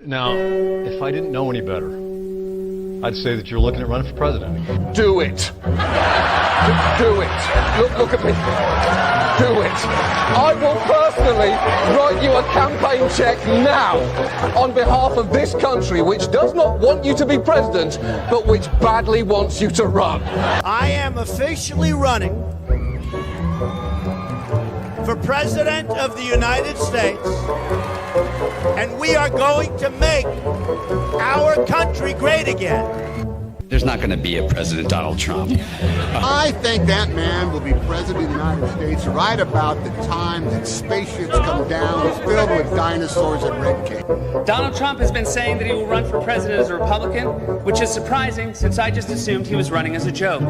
Now, if I didn't know any better, I'd say that you're looking at running for president again. Do it. Do it. Look at me. Do it. I will personally write you a campaign check now on behalf of this country, which does not want you to be president, but which badly wants you to run. I am officially running for President of the United States, and we are going to make our country great again. There's not going to be a President Donald Trump. I think that man will be president of the United States right about the time that spaceships come down filled with dinosaurs and red cake. Donald Trump has been saying that he will run for president as a Republican, which is surprising since I just assumed he was running as a joke.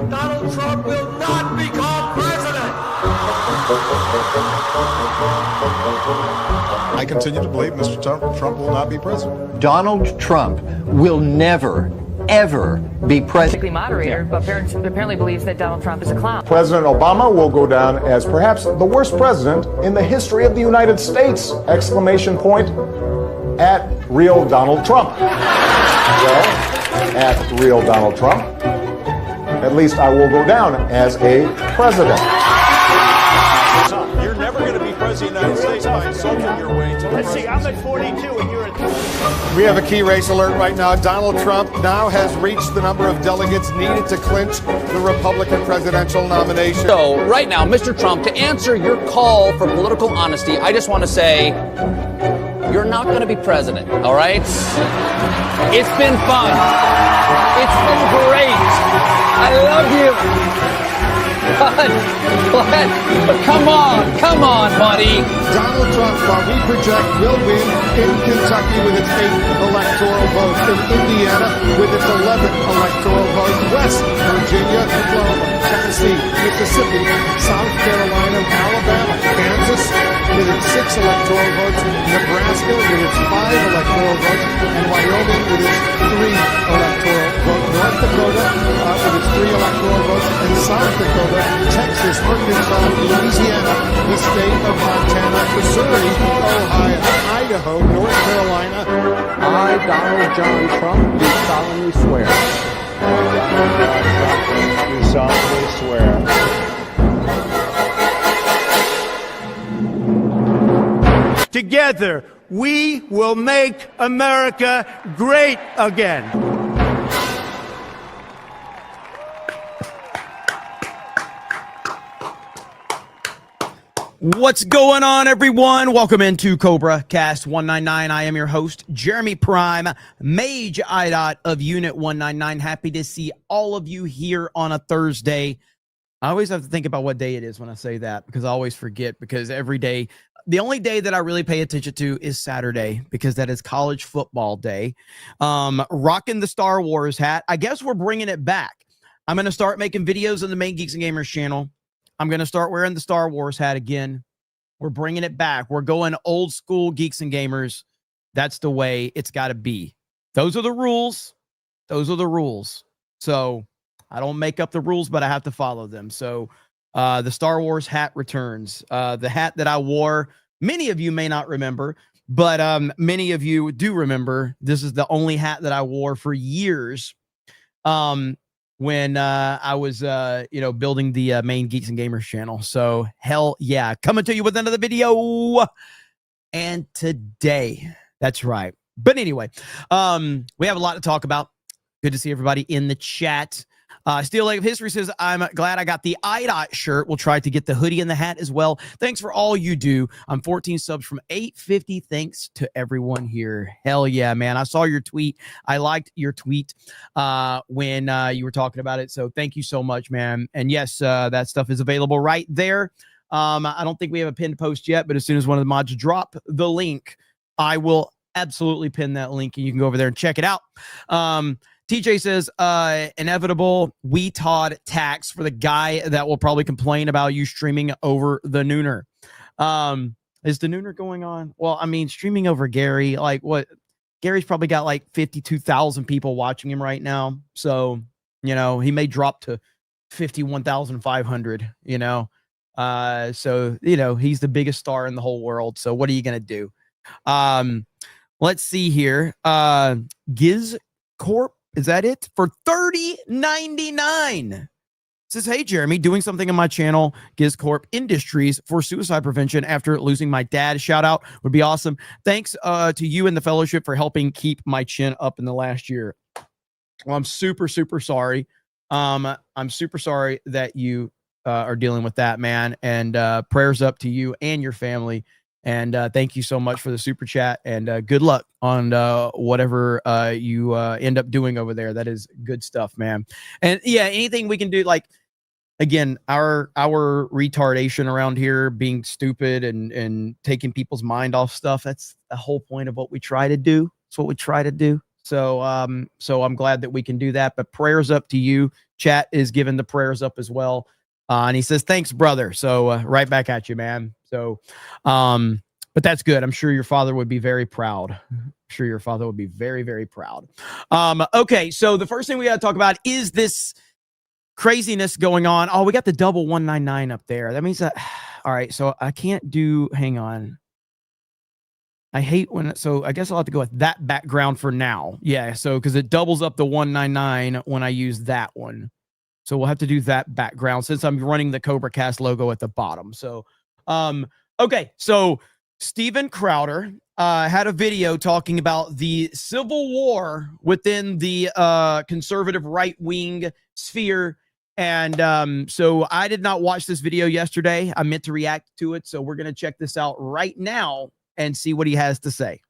Donald Trump will not become president. I continue to believe Mr. Trump will not be president. Donald Trump will never, ever be president. Moderator, but apparently believes that Donald Trump is a clown. President Obama will go down as perhaps the worst president in the history of the United States! Exclamation point at real Donald Trump. Well, at real Donald Trump, at least I will go down as a president. You're never going to be president of the United States by insulting your way to the Let's see, I'm at 42 and you're at... We have a key race alert right now. Donald Trump now has reached the number of delegates needed to clinch the Republican presidential nomination. So right now, Mr. Trump, to answer your call for political honesty, I just want to say you're not going to be president, all right? It's been fun. It's been great. I love you. But come on, buddy. Donald Trump, while we project, will win in Kentucky with its 8 electoral votes, in Indiana with its 11 electoral votes, West Virginia, Oklahoma, Tennessee, Mississippi, South Carolina, Alabama, Kansas with its 6 electoral votes, Nebraska with its 5 electoral votes, and Wyoming with its 3 electoral votes, North Dakota with its 3 electoral votes, and South Dakota, Texas, Arkansas, Louisiana, the state of Montana, Missouri, Ohio, Idaho, North Carolina. I, Donald John Trump, do solemnly swear. Do solemnly swear. Together, we will make America great again. What's going on, everyone? Welcome into CobraCast 199. I am your host, Jeremy Prime, Mage IDOT of Unit 199. Happy to see all of you here on a Thursday. I always have to think about what day it is when I say that, because I always forget, because every day, the only day that I really pay attention to is Saturday, because that is college football day. Rocking the Star Wars hat. I guess we're bringing it back. I'm going to start making videos on the Main Geeks and Gamers channel. I'm going to start wearing the Star Wars hat again. We're bringing it back. We're going old school Geeks and Gamers. That's the way it's got to be. Those are the rules. Those are the rules. So I don't make up the rules, but I have to follow them. So the Star Wars hat returns. The hat that I wore, many of you may not remember, but many of you do remember. This is the only hat that I wore for years. When I was, building the Main Geeks and Gamers channel. So hell yeah, coming to you with another video. And today, that's right. But anyway, we have a lot to talk about. Good to see everybody in the chat. Steel Leg of History says, I'm glad I got the IDOT shirt. We'll try to get the hoodie and the hat as well. Thanks for all you do. I'm 14 subs from 850. Thanks to everyone here. Hell yeah, man. I saw your tweet. I liked your tweet when you were talking about it. So thank you so much, man. And yes, that stuff is available right there. I don't think we have a pinned post yet, but as soon as one of the mods drop the link, I will absolutely pin that link and you can go over there and check it out. TJ says, inevitable WeTod tax for the guy that will probably complain about you streaming over the Nooner. Is the Nooner going on? Well, I mean, streaming over Gary, like what? Gary's probably got like 52,000 people watching him right now. So, he may drop to 51,500, so, he's the biggest star in the whole world. So what are you going to do? Let's see here. Giz Corp, is that it? For $30.99. Says, hey, Jeremy, doing something on my channel, Giz Corp Industries, for suicide prevention after losing my dad. Shout out would be awesome. Thanks to you and the fellowship for helping keep my chin up in the last year. Well, I'm super, super sorry. I'm super sorry that you are dealing with that, man. And prayers up to you and your family. And thank you so much for the super chat. And good luck on whatever you end up doing over there. That is good stuff, man. And yeah, anything we can do, like, again, our retardation around here, being stupid and taking people's mind off stuff. That's the whole point of what we try to do. It's what we try to do. So, so I'm glad that we can do that. But prayers up to you. Chat is giving the prayers up as well. And he says, thanks, brother. So right back at you, man. So, but that's good. I'm sure your father would be very proud. I'm sure your father would be very, very proud. Okay. So the first thing we got to talk about is this craziness going on. Oh, we got the double 199 up there. That means that, all right. So I can't do, hang on. I hate when, so I guess I'll have to go with that background for now. Yeah. So, cause it doubles up the 199 when I use that one. So we'll have to do that background since I'm running the CobraCast logo at the bottom. So, okay. So Steven Crowder had a video talking about the civil war within the conservative right-wing sphere. And so I did not watch this video yesterday. I meant to react to it. So we're going to check this out right now and see what he has to say.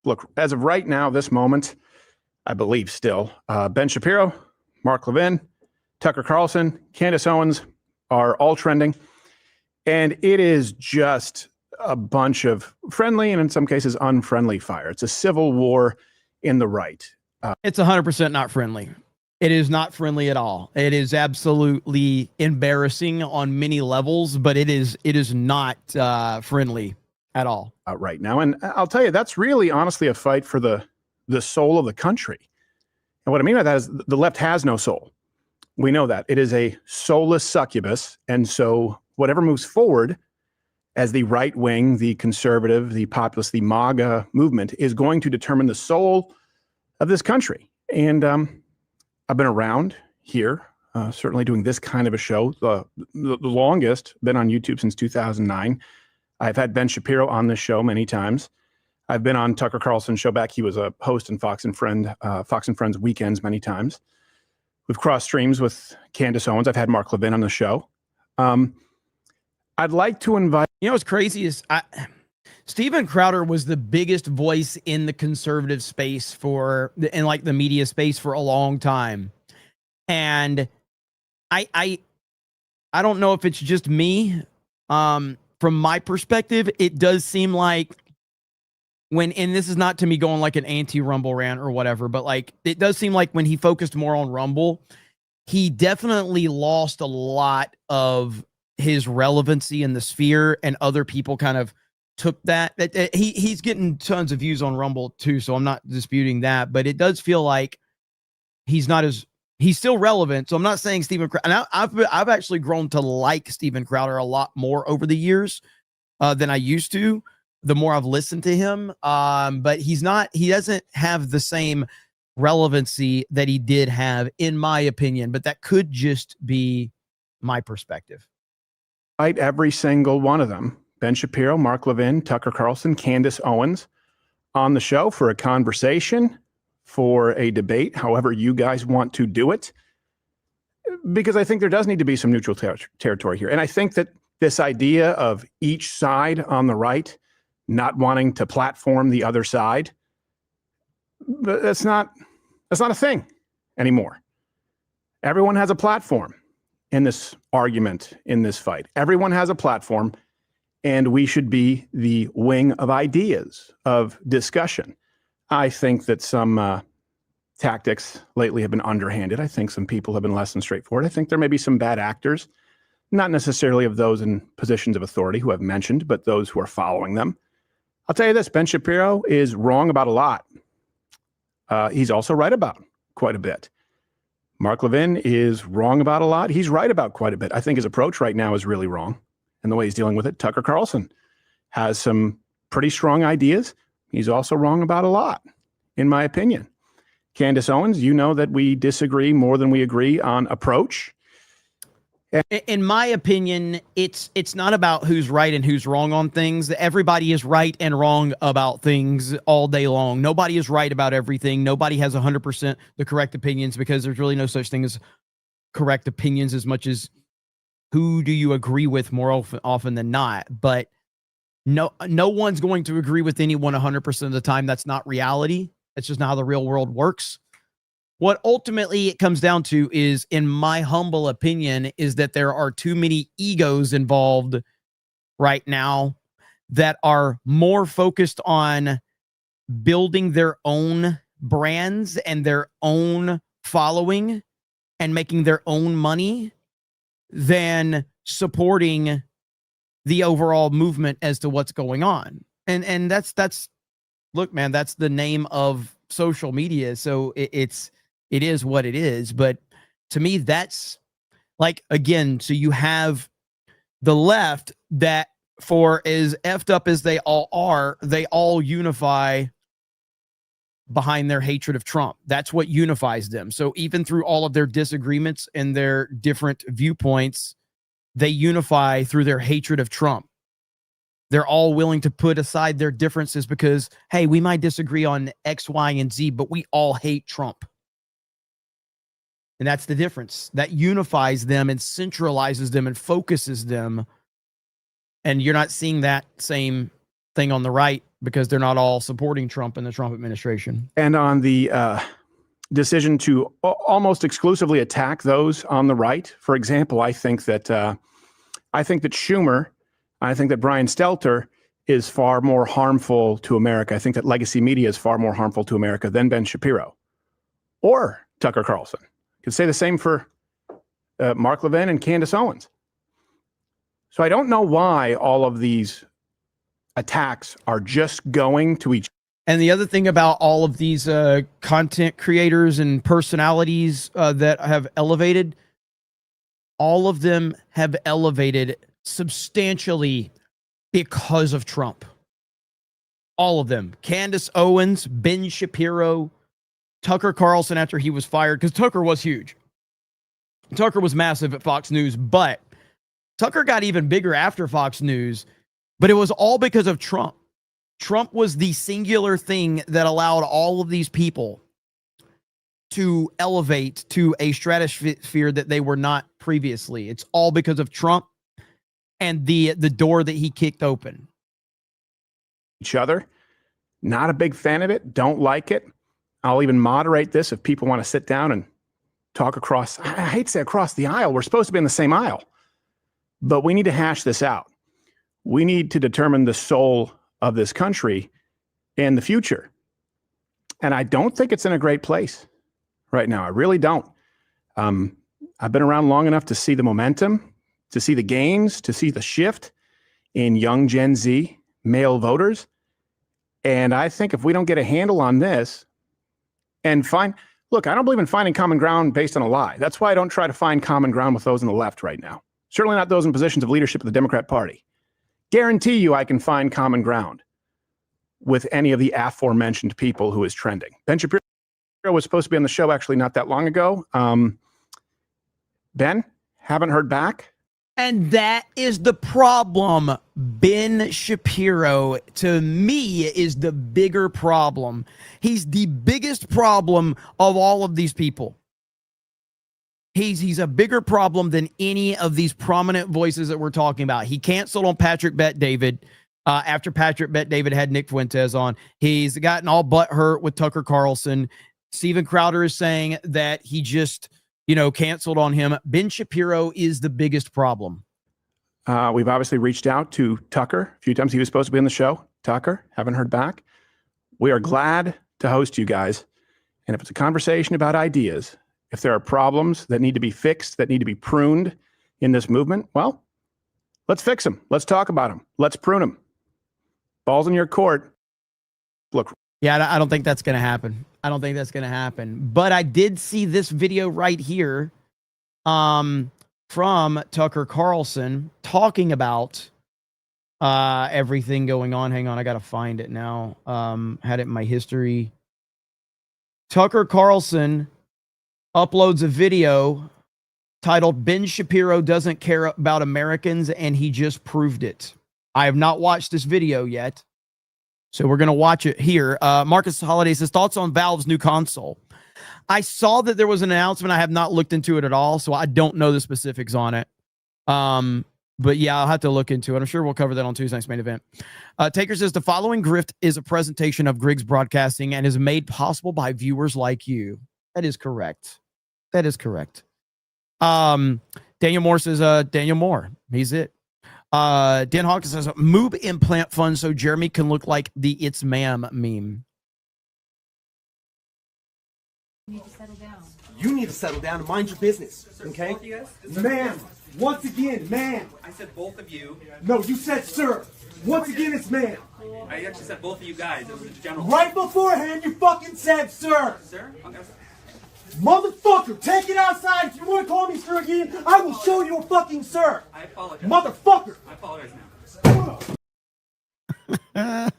Look, as of right now, this moment, I believe still, Ben Shapiro, Mark Levin, Tucker Carlson, Candace Owens are all trending. And it is just a bunch of friendly and in some cases unfriendly fire. It's a civil war in the right. It's 100% not friendly. It is not friendly at all. It is absolutely embarrassing on many levels, but it is not friendly at all. Right now. And I'll tell you, that's really honestly a fight for the soul of the country. And what I mean by that is the left has no soul. We know that. It is a soulless succubus. And so whatever moves forward as the right wing, the conservative, the populist, the MAGA movement is going to determine the soul of this country. And I've been around here, certainly doing this kind of a show, the longest, been on YouTube since 2009. I've had Ben Shapiro on this show many times. I've been on Tucker Carlson's show back. He was a host in Fox and Friends weekends many times. We've crossed streams with Candace Owens. I've had Mark Levin on the show. I'd like to invite. You know what's crazy is Steven Crowder was the biggest voice in the conservative space in like the media space for a long time. And I don't know if it's just me. From my perspective, it does seem like and this is not to me going like an anti-Rumble rant or whatever, but like it does seem like when he focused more on Rumble, he definitely lost a lot of his relevancy in the sphere, and other people kind of took that. He's getting tons of views on Rumble too, so I'm not disputing that, but it does feel like he's still relevant. So I'm not saying Steven Crowder, and I've actually grown to like Steven Crowder a lot more over the years than I used to, the more I've listened to him. But he doesn't have the same relevancy that he did have, in my opinion, but that could just be my perspective. Every single one of them, Ben Shapiro, Mark Levin, Tucker Carlson, Candace Owens, on the show for a conversation, for a debate, however you guys want to do it, because I think there does need to be some neutral territory here. And I think that this idea of each side on the right not wanting to platform the other side, that's not a thing anymore. Everyone has a platform in this argument, in this fight. Everyone has a platform, and we should be the wing of ideas, of discussion. I think that some tactics lately have been underhanded. I think some people have been less than straightforward. I think there may be some bad actors, not necessarily of those in positions of authority who have mentioned, but those who are following them. I'll tell you this, Ben Shapiro is wrong about a lot. He's also right about quite a bit. Mark Levin is wrong about a lot. He's right about quite a bit. I think his approach right now is really wrong. and the way he's dealing with it. Tucker Carlson has some pretty strong ideas. He's also wrong about a lot, in my opinion. Candace Owens, you know that we disagree more than we agree on approach. In my opinion, it's not about who's right and who's wrong on things. Everybody is right and wrong about things all day long. Nobody is right about everything. Nobody has 100% the correct opinions, because there's really no such thing as correct opinions, as much as who do you agree with more often than not. But no one's going to agree with anyone 100% of the time. That's not reality. That's just not how the real world works. What ultimately it comes down to is, in my humble opinion, is that there are too many egos involved right now that are more focused on building their own brands and their own following and making their own money than supporting the overall movement as to what's going on. And that's look, man, that's the name of social media. So it is what it is. But to me, that's like, again, so you have the left that, for as effed up as they all are, they all unify behind their hatred of Trump. That's what unifies them. So even through all of their disagreements and their different viewpoints, they unify through their hatred of Trump. They're all willing to put aside their differences because, hey, we might disagree on X, Y, and Z, but we all hate Trump. And that's the difference. That unifies them and centralizes them and focuses them. And you're not seeing that same thing on the right, because they're not all supporting Trump and the Trump administration. And on the decision to almost exclusively attack those on the right, for example, I think that Schumer, I think that Brian Stelter is far more harmful to America. I think that legacy media is far more harmful to America than Ben Shapiro or Tucker Carlson. You could say the same for Mark Levin and Candace Owens. So I don't know why all of these attacks are just going to each. And the other thing about all of these content creators and personalities that have elevated, all of them have elevated substantially because of Trump. All of them. Candace Owens, Ben Shapiro, Tucker Carlson after he was fired, because Tucker was huge. Tucker was massive at Fox News, but Tucker got even bigger after Fox News, but it was all because of Trump. Trump was the singular thing that allowed all of these people to elevate to a stratosphere that they were not previously. It's all because of Trump and the door that he kicked open. Each other. Not a big fan of it. Don't like it. I'll even moderate this if people want to sit down and talk across. I hate to say across the aisle. We're supposed to be in the same aisle. But we need to hash this out. We need to determine the soul of this country in the future. And I don't think it's in a great place right now. I really don't. I've been around long enough to see the momentum, to see the gains, to see the shift in young Gen Z male voters. And I think if we don't get a handle on this and look, I don't believe in finding common ground based on a lie. That's why I don't try to find common ground with those on the left right now. Certainly not those in positions of leadership of the Democrat Party. Guarantee you I can find common ground with any of the aforementioned people who is trending. Ben Shapiro was supposed to be on the show actually not that long ago. Ben, haven't heard back. And that is the problem. Ben Shapiro, to me, is the bigger problem. He's the biggest problem of all of these people. He's a bigger problem than any of these prominent voices that we're talking about. He canceled on Patrick Bet-David after Patrick Bet-David had Nick Fuentes on. He's gotten all butthurt with Tucker Carlson. Steven Crowder is saying that he just, canceled on him. Ben Shapiro is the biggest problem. We've obviously reached out to Tucker a few times. He was supposed to be on the show. Tucker, haven't heard back. We are glad to host you guys. And if it's a conversation about ideas, if there are problems that need to be fixed, that need to be pruned in this movement, well, let's fix them. Let's talk about them. Let's prune them. Ball's in your court. Look. Yeah, I don't think that's going to happen. I don't think that's going to happen. But I did see this video right here from Tucker Carlson talking about everything going on. Hang on, I gotta find it now. Had it in my history. Tucker Carlson uploads a video titled Ben Shapiro Doesn't Care About Americans, and he just proved it. I have not watched this video yet, so we're going to watch it here. Marcus Holiday says, thoughts on Valve's new console. I saw that there was an announcement. I have not looked into it at all, so I don't know the specifics on it. But yeah, I'll have to look into it. I'm sure we'll cover that on Tuesday's main event. Taker says, the following grift is a presentation of Griggs Broadcasting and is made possible by viewers like you. That is correct. That is correct. Daniel Moore says, Daniel Moore, he's it. Dan Hawkins says, move implant fund so Jeremy can look like the It's Ma'am meme. You need to settle down. You need to settle down and mind your business, okay? Ma'am, once again, ma'am. I said both of you. No, you said sir. Once again, it's ma'am. I actually said both of you guys. It was a general. Right beforehand, you fucking said sir. Sir? Okay. Motherfucker, take it outside. If you want to call me sir again, I will show you a fucking sir. I apologize. Motherfucker. I apologize now.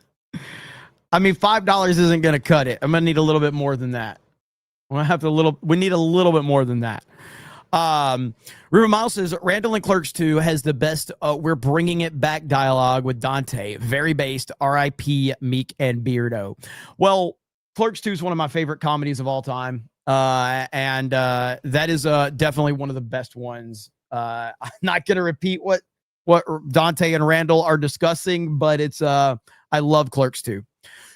I mean, $5 isn't going to cut it. I'm going to need a little bit more than that. We need a little bit more than that. Ruben Miles says, Randall and Clerks 2 has the best we're bringing it back dialogue with Dante. Very based, R.I.P. Meek and Beardo. Well, Clerks 2 is one of my favorite comedies of all time. And that is definitely one of the best ones. I'm not going to repeat what Dante and Randall are discussing, but it's I love Clerks 2.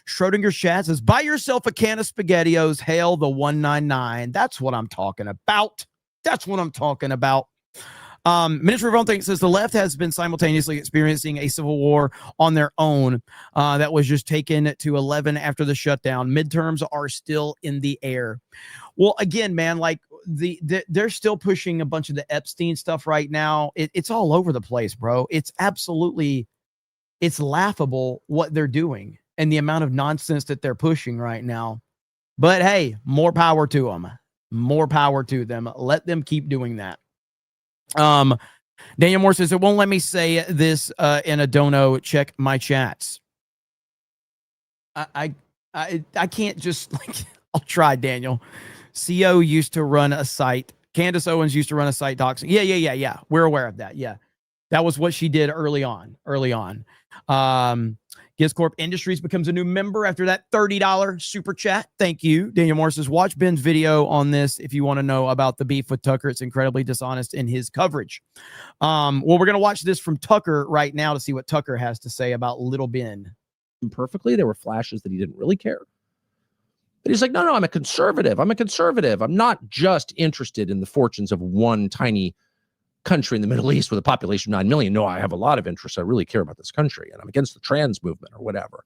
Schrodinger Chat says, buy yourself a can of SpaghettiOs. Hail the 199. That's what I'm talking about. That's what I'm talking about. Minister of Own Thing says the left has been simultaneously experiencing a civil war on their own that was just taken to 11 after the shutdown. Midterms are still in the air. Well, again, man, like they're still pushing a bunch of the Epstein stuff right now. It's all over the place, bro. It's laughable what they're doing and the amount of nonsense that they're pushing right now. But hey, more power to them. More power to them. Let them keep doing that. Daniel Moore says, it won't let me say this in a dono. Check my chats. I can't just like, I'll try, Daniel. CO used to run a site. Candace Owens used to run a site doxing. Yeah. We're aware of that. Yeah. That was what she did early on. Gizcorp Industries becomes a new member after that $30 super chat. Thank you. Daniel Moore says, watch Ben's video on this if you want to know about the beef with Tucker. It's incredibly dishonest in his coverage. Well, we're going to watch this from Tucker right now to see what Tucker has to say about Little Ben. Perfectly. There were flashes that he didn't really care. But he's like, no, I'm a conservative. I'm not just interested in the fortunes of one tiny country in the Middle East with a population of 9 million. No, I have a lot of interests. I really care about this country, and I'm against the trans movement or whatever.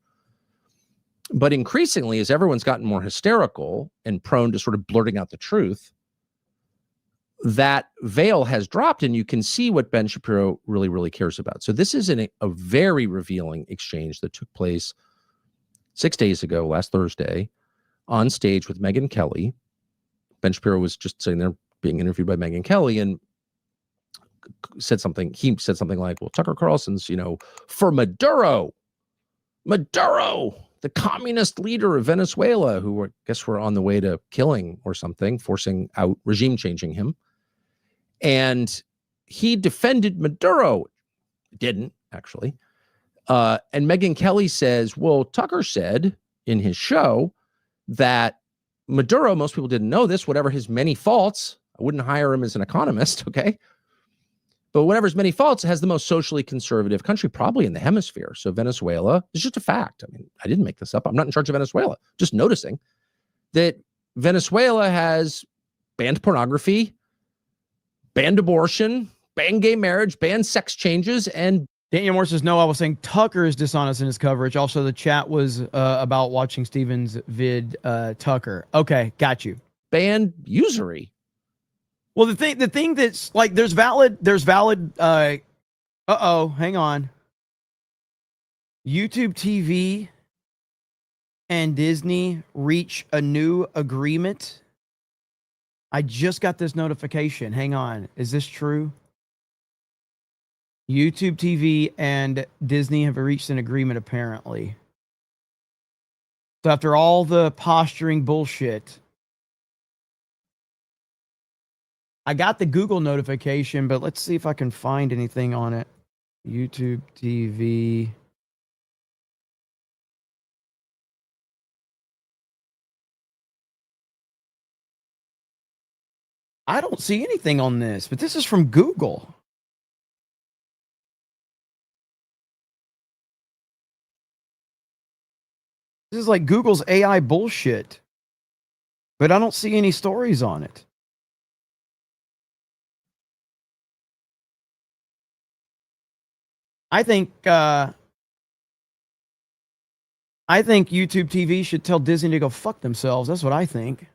But increasingly, as everyone's gotten more hysterical and prone to sort of blurting out the truth, that veil has dropped, and you can see what Ben Shapiro really, really cares about. So this is a very revealing exchange that took place 6 days ago, last Thursday, on stage with Megyn Kelly. Ben Shapiro was just sitting there being interviewed by Megyn Kelly, and he said something like, well, Tucker Carlson's, for Maduro, the communist leader of Venezuela, who I guess were on the way to killing or something, forcing out, regime changing him. And he defended Maduro. Didn't, actually. And Megyn Kelly says, well, Tucker said in his show that Maduro, most people didn't know this, whatever his many faults, I wouldn't hire him as an economist, okay? But whatever his many faults, has the most socially conservative country probably in the hemisphere. So Venezuela is just a fact. I mean, I didn't make this up. I'm not in charge of Venezuela. Just noticing that Venezuela has banned pornography, banned abortion, banned gay marriage, banned sex changes, and Daniel Moore says, no, I was saying Tucker is dishonest in his coverage. Also, the chat was about watching Steven's vid, Tucker. Okay, got you. Banned usury. Well, the thing that's like, there's valid, hang on. YouTube TV and Disney reach a new agreement. I just got this notification. Hang on. Is this true? YouTube TV and Disney have reached an agreement, apparently. So after all the posturing bullshit, I got the Google notification, but let's see if I can find anything on it. YouTube TV. I don't see anything on this, but this is from Google. This is like Google's AI bullshit, but I don't see any stories on it. I think YouTube TV should tell Disney to go fuck themselves. That's what I think.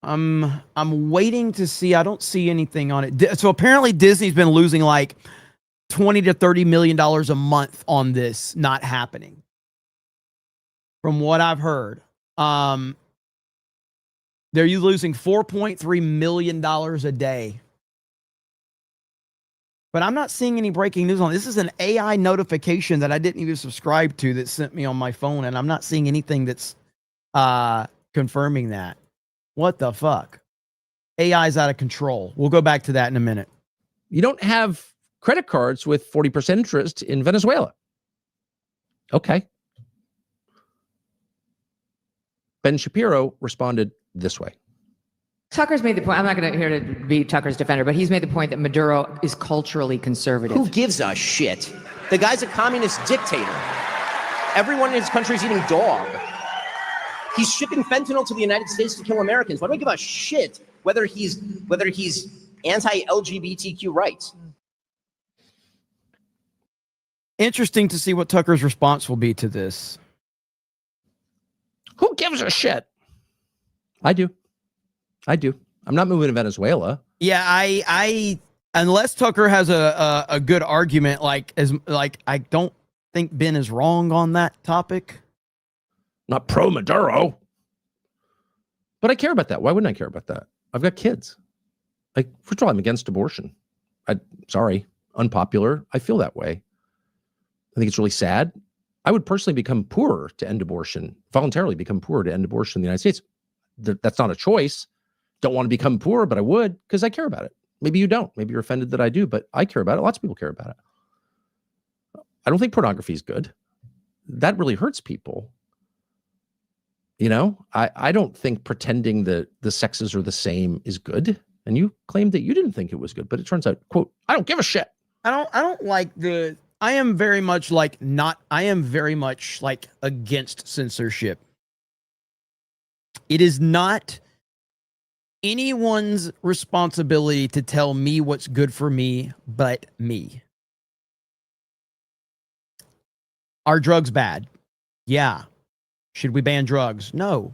I'm waiting to see. I don't see anything on it. So apparently Disney's been losing like $20 to $30 million a month on this not happening. From what I've heard. They're losing $4.3 million a day. But I'm not seeing any breaking news on it. This is an AI notification that I didn't even subscribe to that sent me on my phone, and I'm not seeing anything that's confirming that. What the fuck? AI is out of control. We'll go back to that in a minute. You don't have credit cards with 40% interest in Venezuela. Okay. Ben Shapiro responded this way. Tucker's made the point. I'm not going to here to be Tucker's defender, but he's made the point that Maduro is culturally conservative. Who gives a shit? The guy's a communist dictator. Everyone in his country is eating dog. He's shipping fentanyl to the United States to kill Americans. Why do I give a shit whether he's anti-LGBTQ rights? Interesting to see what Tucker's response will be to this. Who gives a shit? I do. I'm not moving to Venezuela. Yeah, I unless Tucker has a good argument, I don't think Ben is wrong on that topic. Not pro Maduro. But I care about that. Why wouldn't I care about that? I've got kids. First of all, I'm against abortion. Sorry, unpopular. I feel that way. I think it's really sad. I would personally become poorer to end abortion, voluntarily become poorer to end abortion in the United States. That's not a choice. Don't want to become poor, but I would because I care about it. Maybe you don't. Maybe you're offended that I do, but I care about it. Lots of people care about it. I don't think pornography is good. That really hurts people. You know, I don't think pretending that the sexes are the same is good. And you claimed that you didn't think it was good, but it turns out, quote, I don't give a shit. I am very much against censorship. It is not anyone's responsibility to tell me what's good for me, but me. Are drugs bad? Yeah. Should we ban drugs? No.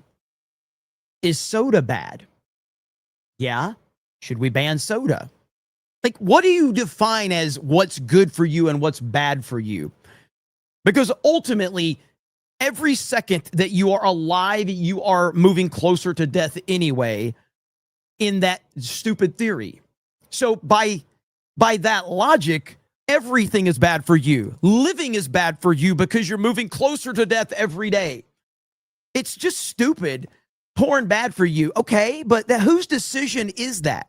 Is soda bad? Yeah. Should we ban soda? What do you define as what's good for you and what's bad for you? Because ultimately, every second that you are alive, you are moving closer to death anyway, in that stupid theory. So by that logic, everything is bad for you. Living is bad for you because you're moving closer to death every day. It's just stupid. Porn bad for you. Okay, but whose decision is that?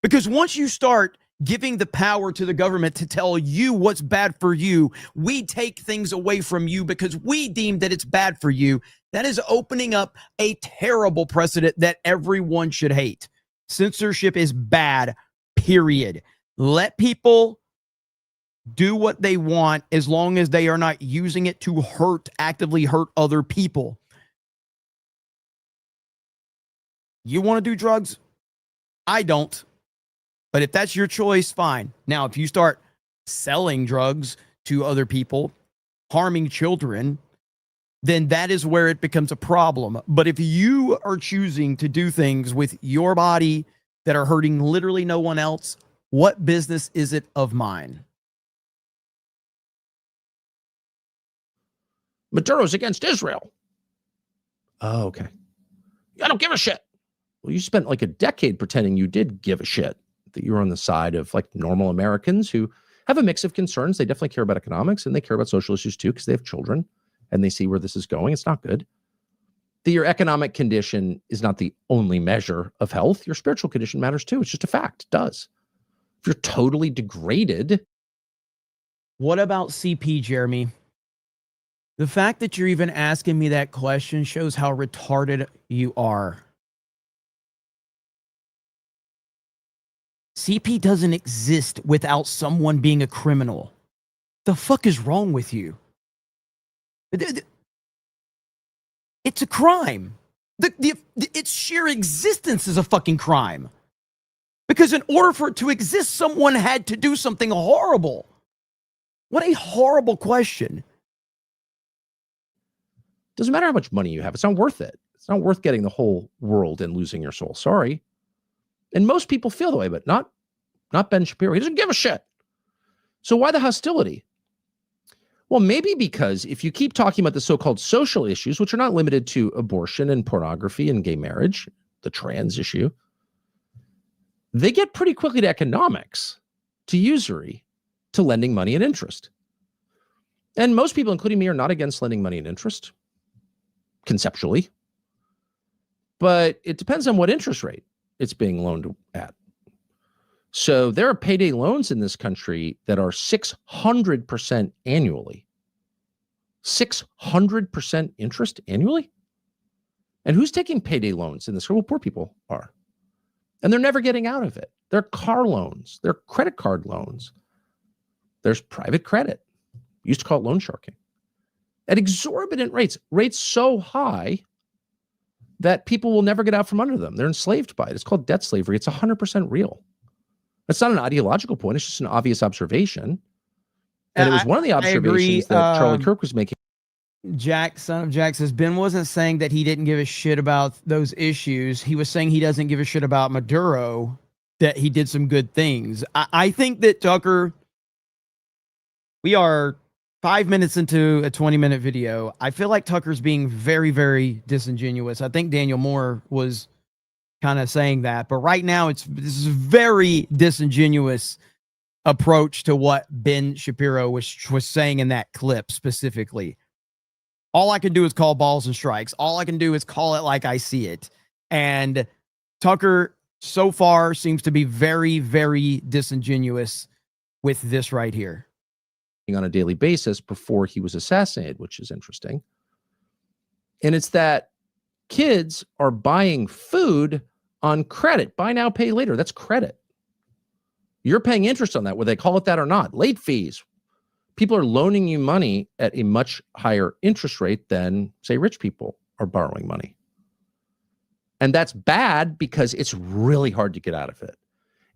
Because once you start giving the power to the government to tell you what's bad for you, we take things away from you because we deem that it's bad for you. That is opening up a terrible precedent that everyone should hate. Censorship is bad, period. Let people do what they want as long as they are not using it to actively hurt other people. You want to do drugs? I don't. But if that's your choice, fine. Now, if you start selling drugs to other people, harming children, then that is where it becomes a problem. But if you are choosing to do things with your body that are hurting literally no one else, what business is it of mine? Maduro's against Israel. Oh, okay. I don't give a shit. Well, you spent like a decade pretending you did give a shit, that you're on the side of like normal Americans who have a mix of concerns. They definitely care about economics and they care about social issues too, because they have children and they see where this is going. It's not good. That your economic condition is not the only measure of health. Your spiritual condition matters too. It's just a fact. It does. If you're totally degraded. What about CP, Jeremy? The fact that you're even asking me that question shows how retarded you are. CP doesn't exist without someone being a criminal. The fuck is wrong with you? It's a crime. Its sheer existence is a fucking crime. Because in order for it to exist, someone had to do something horrible. What a horrible question. Doesn't matter how much money you have. It's not worth it. It's not worth getting the whole world and losing your soul. Sorry. And most people feel the way, but not Ben Shapiro. He doesn't give a shit. So why the hostility? Well, maybe because if you keep talking about the so-called social issues, which are not limited to abortion and pornography and gay marriage, the trans issue, they get pretty quickly to economics, to usury, to lending money and interest. And most people, including me, are not against lending money and interest, conceptually. But it depends on what interest rate it's being loaned at. So there are payday loans in this country that are 600% annually. 600% interest annually? And who's taking payday loans in this? Well, poor people are. And they're never getting out of it. They're car loans. They're credit card loans. There's private credit. We used to call it loan sharking. At exorbitant rates. Rates so high that people will never get out from under them. They're enslaved by it. It's called debt slavery. It's 100% real. It's not an ideological point. It's just an obvious observation. And it was one of the observations that Charlie Kirk was making. Jack, son of Jack, says Ben wasn't saying that he didn't give a shit about those issues. He was saying he doesn't give a shit about Maduro, that he did some good things. I think that Tucker, we are 5 minutes into a 20-minute video. I feel like Tucker's being very, very disingenuous. I think Daniel Moore was kind of saying that, but right now this is a very disingenuous approach to what Ben Shapiro was saying in that clip specifically. All I can do is call balls and strikes. All I can do is call it like I see it. And Tucker so far seems to be very, very disingenuous with this right here. On a daily basis before he was assassinated, which is interesting. And it's that kids are buying food on credit. Buy now, pay later. That's credit. You're paying interest on that, whether they call it that or not. Late fees. People are loaning you money at a much higher interest rate than, say, rich people are borrowing money. And that's bad because it's really hard to get out of it.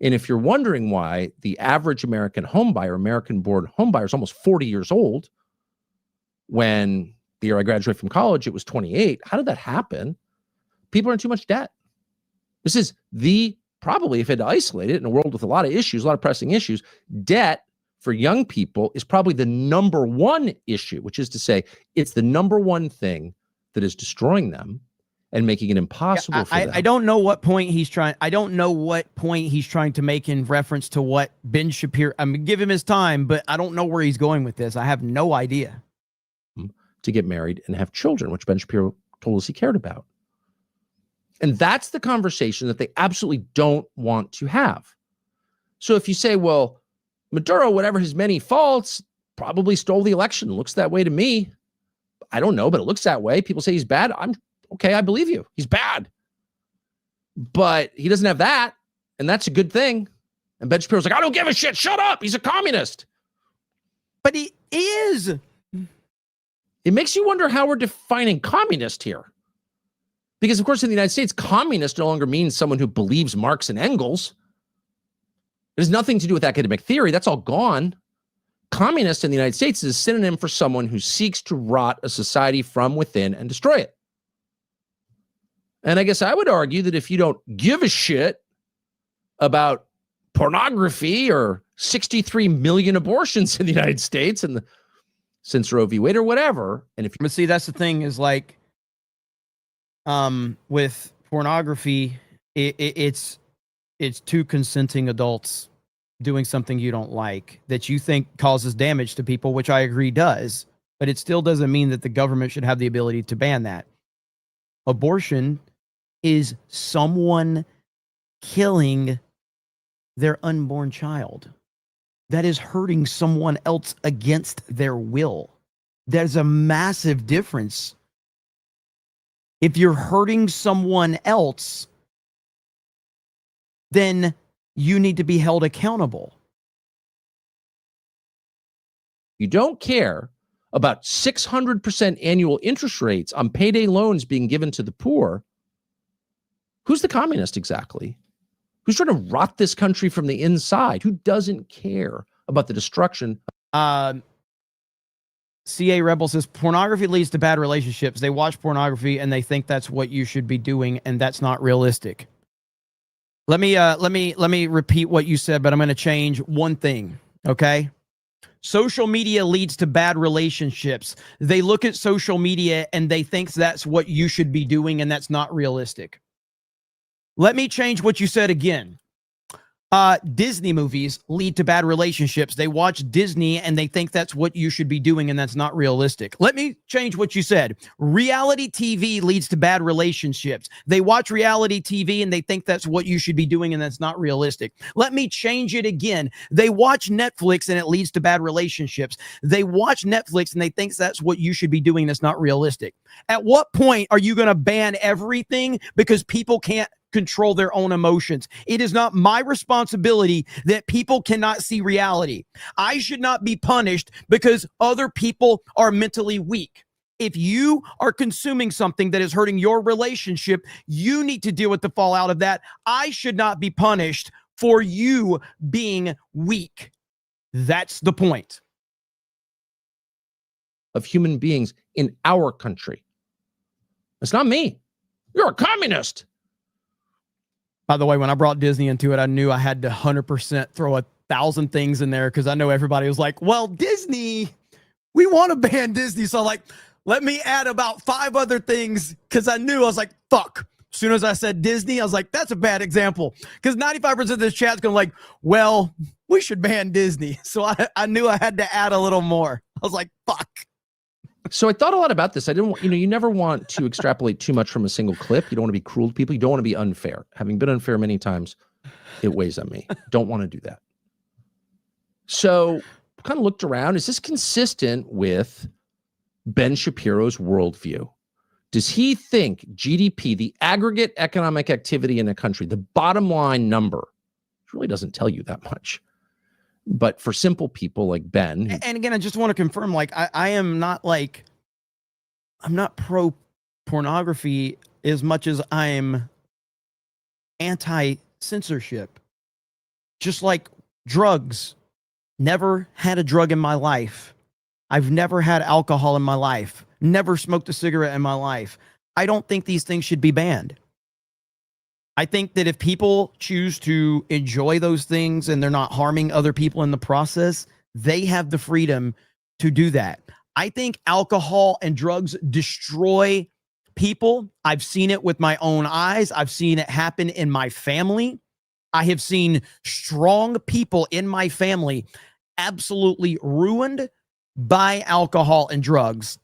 And if you're wondering why the average American homebuyer, American-born homebuyer, is almost 40 years old, when the year I graduated from college, it was 28. How did that happen? People are in too much debt. This is probably, if I had to isolate it in a world with a lot of issues, a lot of pressing issues, debt for young people is probably the number one issue, which is to say it's the number one thing that is destroying them and making it impossible for them. I don't know what point he's trying. I don't know what point he's trying to make in reference to what Ben Shapiro. I'm gonna give him his time, but I don't know where he's going with this. I have no idea. To get married and have children, which Ben Shapiro told us he cared about. And that's the conversation that they absolutely don't want to have. So if you say, well, Maduro, whatever his many faults, probably stole the election. Looks that way to me. I don't know, but it looks that way. People say he's bad. I'm okay. I believe you. He's bad. But he doesn't have that. And that's a good thing. And Ben Shapiro's like, I don't give a shit. Shut up. He's a communist. But he is. It makes you wonder how we're defining communist here. Because, of course, in the United States, communist no longer means someone who believes Marx and Engels. It has nothing to do with academic theory. That's all gone. Communist in the United States is a synonym for someone who seeks to rot a society from within and destroy it. And I guess I would argue that if you don't give a shit about pornography or 63 million abortions in the United States and since Roe v. Wade or whatever, and if but see, that's the thing is like, with pornography, it's two consenting adults doing something you don't like that you think causes damage to people, which I agree does, but it still doesn't mean that the government should have the ability to ban that. Abortion is someone killing their unborn child. That is hurting someone else against their will. There's a massive difference. If you're hurting someone else, then you need to be held accountable. You don't care about 600% annual interest rates on payday loans being given to the poor. Who's the communist exactly? Who's trying to rot this country from the inside? Who doesn't care about the destruction? CA Rebel says pornography leads to bad relationships. They watch pornography and they think that's what you should be doing, and that's not realistic. Let me repeat what you said, but I'm going to change one thing. Okay. Social media leads to bad relationships. They look at social media and they think that's what you should be doing, and that's not realistic. Let me change what you said again. Disney movies lead to bad relationships. They watch Disney and they think that's what you should be doing, and that's not realistic. Let me change what you said. Reality TV leads to bad relationships. They watch reality TV and they think that's what you should be doing, and that's not realistic. Let me change it again. They watch Netflix and it leads to bad relationships. They watch Netflix and they think that's what you should be doing, and that's not realistic. At what point are you going to ban everything because people can't control their own emotions? It is not my responsibility that people cannot see reality. I should not be punished because other people are mentally weak. If you are consuming something that is hurting your relationship, you need to deal with the fallout of that. I should not be punished for you being weak. That's the point. Of human beings in our country. It's not me. You're a communist. By the way, when I brought Disney into it, I knew I had to 100% throw 1,000 things in there because I know everybody was like, well, Disney, we want to ban Disney. So like, let me add about 5 other things because I knew, I was like, fuck. As soon as I said Disney, I was like, that's a bad example. Because 95% of this chat's going to like, well, we should ban Disney. So I knew I had to add a little more. I was like, fuck. So I thought a lot about this. I didn't want, you never want to extrapolate too much from a single clip. You don't want to be cruel to people. You don't want to be unfair. Having been unfair many times, it weighs on me. Don't want to do that. So kind of looked around. Is this consistent with Ben Shapiro's worldview? Does he think GDP, the aggregate economic activity in a country, the bottom line number, really doesn't tell you that much? But for simple people like Ben. And again, I just want to confirm, like, I am not like, I'm not pro pornography as much as I'm anti-censorship. Just like drugs. Never had a drug in my life. I've never had alcohol in my life. Never smoked a cigarette in my life. I don't think these things should be banned. I think that if people choose to enjoy those things and they're not harming other people in the process, they have the freedom to do that. I think alcohol and drugs destroy people. I've seen it with my own eyes. I've seen it happen in my family. I have seen strong people in my family absolutely ruined by alcohol and drugs.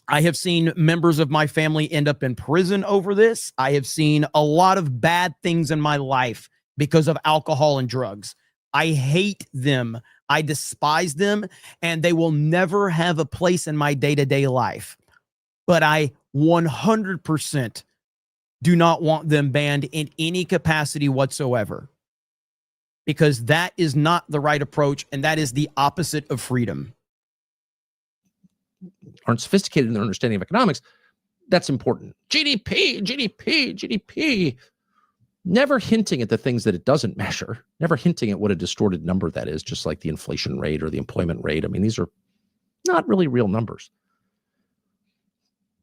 I have seen members of my family end up in prison over this. I have seen a lot of bad things in my life because of alcohol and drugs. I hate them. I despise them, and they will never have a place in my day-to-day life. But I 100% do not want them banned in any capacity whatsoever, because that is not the right approach, and that is the opposite of freedom. Aren't sophisticated in their understanding of economics, that's important. GDP. Never hinting at the things that it doesn't measure. Never hinting at what a distorted number that is, just like the inflation rate or the employment rate. I mean, these are not really real numbers.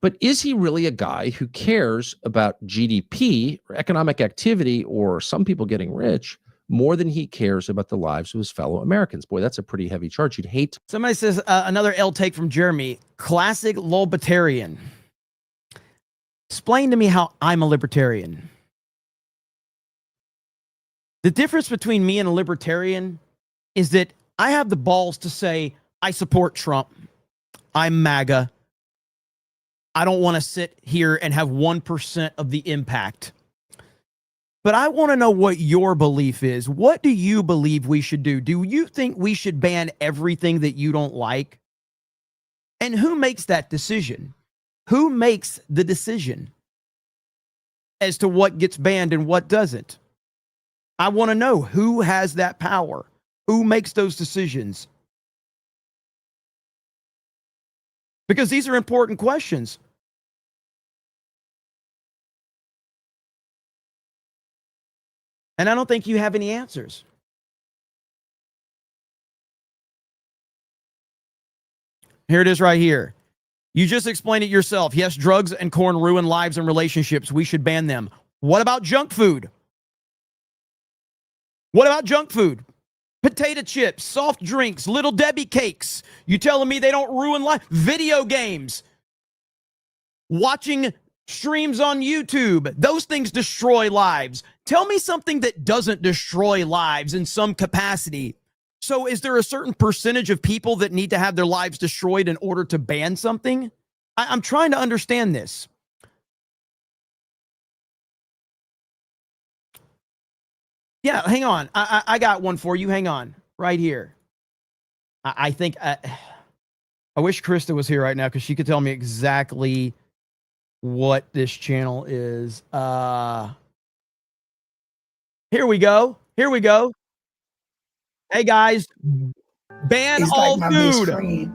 But is he really a guy who cares about GDP or economic activity or some people getting rich more than he cares about the lives of his fellow Americans? Boy, that's a pretty heavy charge. You'd hate. Somebody says, another L take from Jeremy, classic Lolbertarian. Explain to me how I'm a libertarian. The difference between me and a libertarian is that I have the balls to say, I support Trump. I'm MAGA. I don't want to sit here and have 1% of the impact. But I want to know what your belief is. What do you believe we should do? Do you think we should ban everything that you don't like? And who makes that decision? Who makes the decision as to what gets banned and what doesn't? I want to know who has that power. Who makes those decisions? Because these are important questions. And I don't think you have any answers. Here it is right here. You just explained it yourself. Yes, drugs and corn ruin lives and relationships. We should ban them. What about junk food? What about junk food? Potato chips, soft drinks, Little Debbie cakes. You telling me they don't ruin life? Video games. Watching streams on YouTube. Those things destroy lives. Tell me something that doesn't destroy lives in some capacity. So is there a certain percentage of people that need to have their lives destroyed in order to ban something? I'm trying to understand this. Yeah, hang on. I got one for you. Hang on. Right here. I think I wish Krista was here right now because she could tell me exactly what this channel is. Here we go. Here we go. Hey guys, ban all food.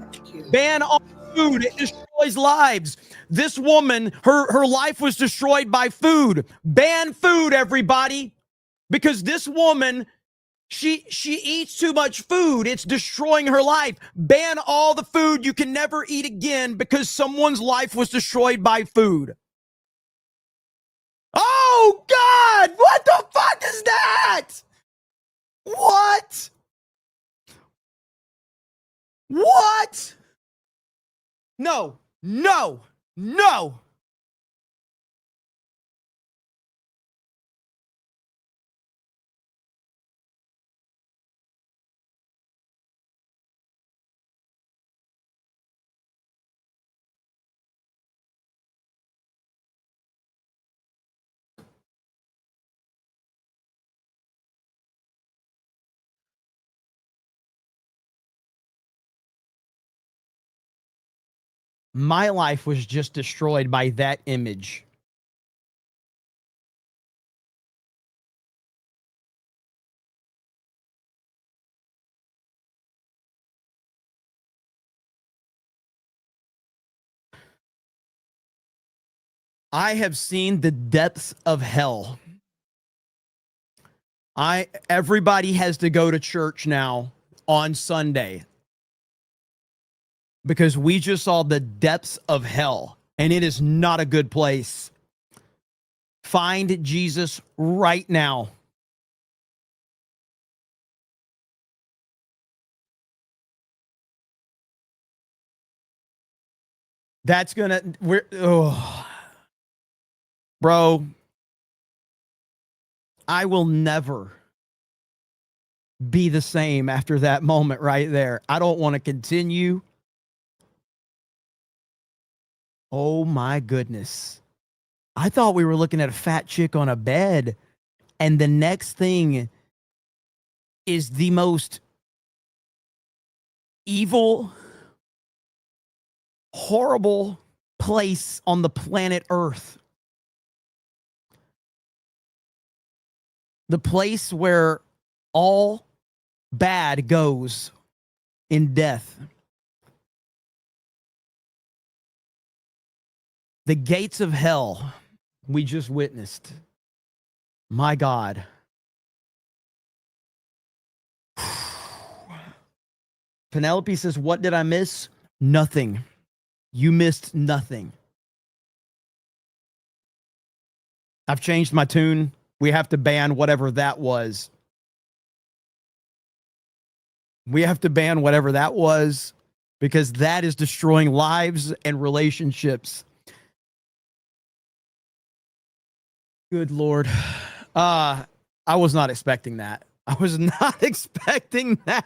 Ban all food. It destroys lives. This woman, her life was destroyed by food. Ban food, everybody. Because this woman, she eats too much food. It's destroying her life. Ban all the food. You can never eat again because someone's life was destroyed by food. Oh, God! What the fuck is that? What? What? No, no, no. My life was just destroyed by that image. I have seen the depths of hell. Everybody has to go to church now on Sunday because we just saw the depths of hell, and it is not a good place. Find Jesus right now. That's gonna, bro, I will never be the same after that moment right there. I don't want to continue. Oh my goodness. I thought we were looking at a fat chick on a bed, and the next thing is the most evil, horrible place on the planet Earth. The place where all bad goes in death. The gates of hell we just witnessed. My God. Penelope says, what did I miss? Nothing. You missed nothing. I've changed my tune. We have to ban whatever that was. We have to ban whatever that was because that is destroying lives and relationships. Good Lord. I was not expecting that. I was not expecting that.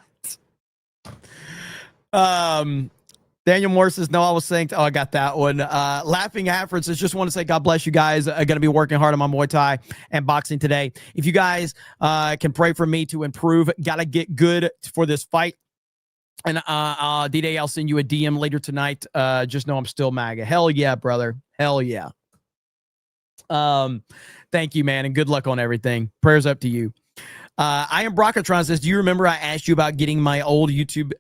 Daniel Moore says, no, I was saying, I got that one. Laughing Afro says, just want to say, God bless you guys. I'm going to be working hard on my Muay Thai and boxing today. If you guys can pray for me to improve, got to get good for this fight. And D-Day, I'll send you a DM later tonight. Just know I'm still MAGA. Hell yeah, brother. Hell yeah. Thank you, man, and good luck on everything. Prayers up to you. I am Brockatron says, do you remember I asked you about getting my old YouTube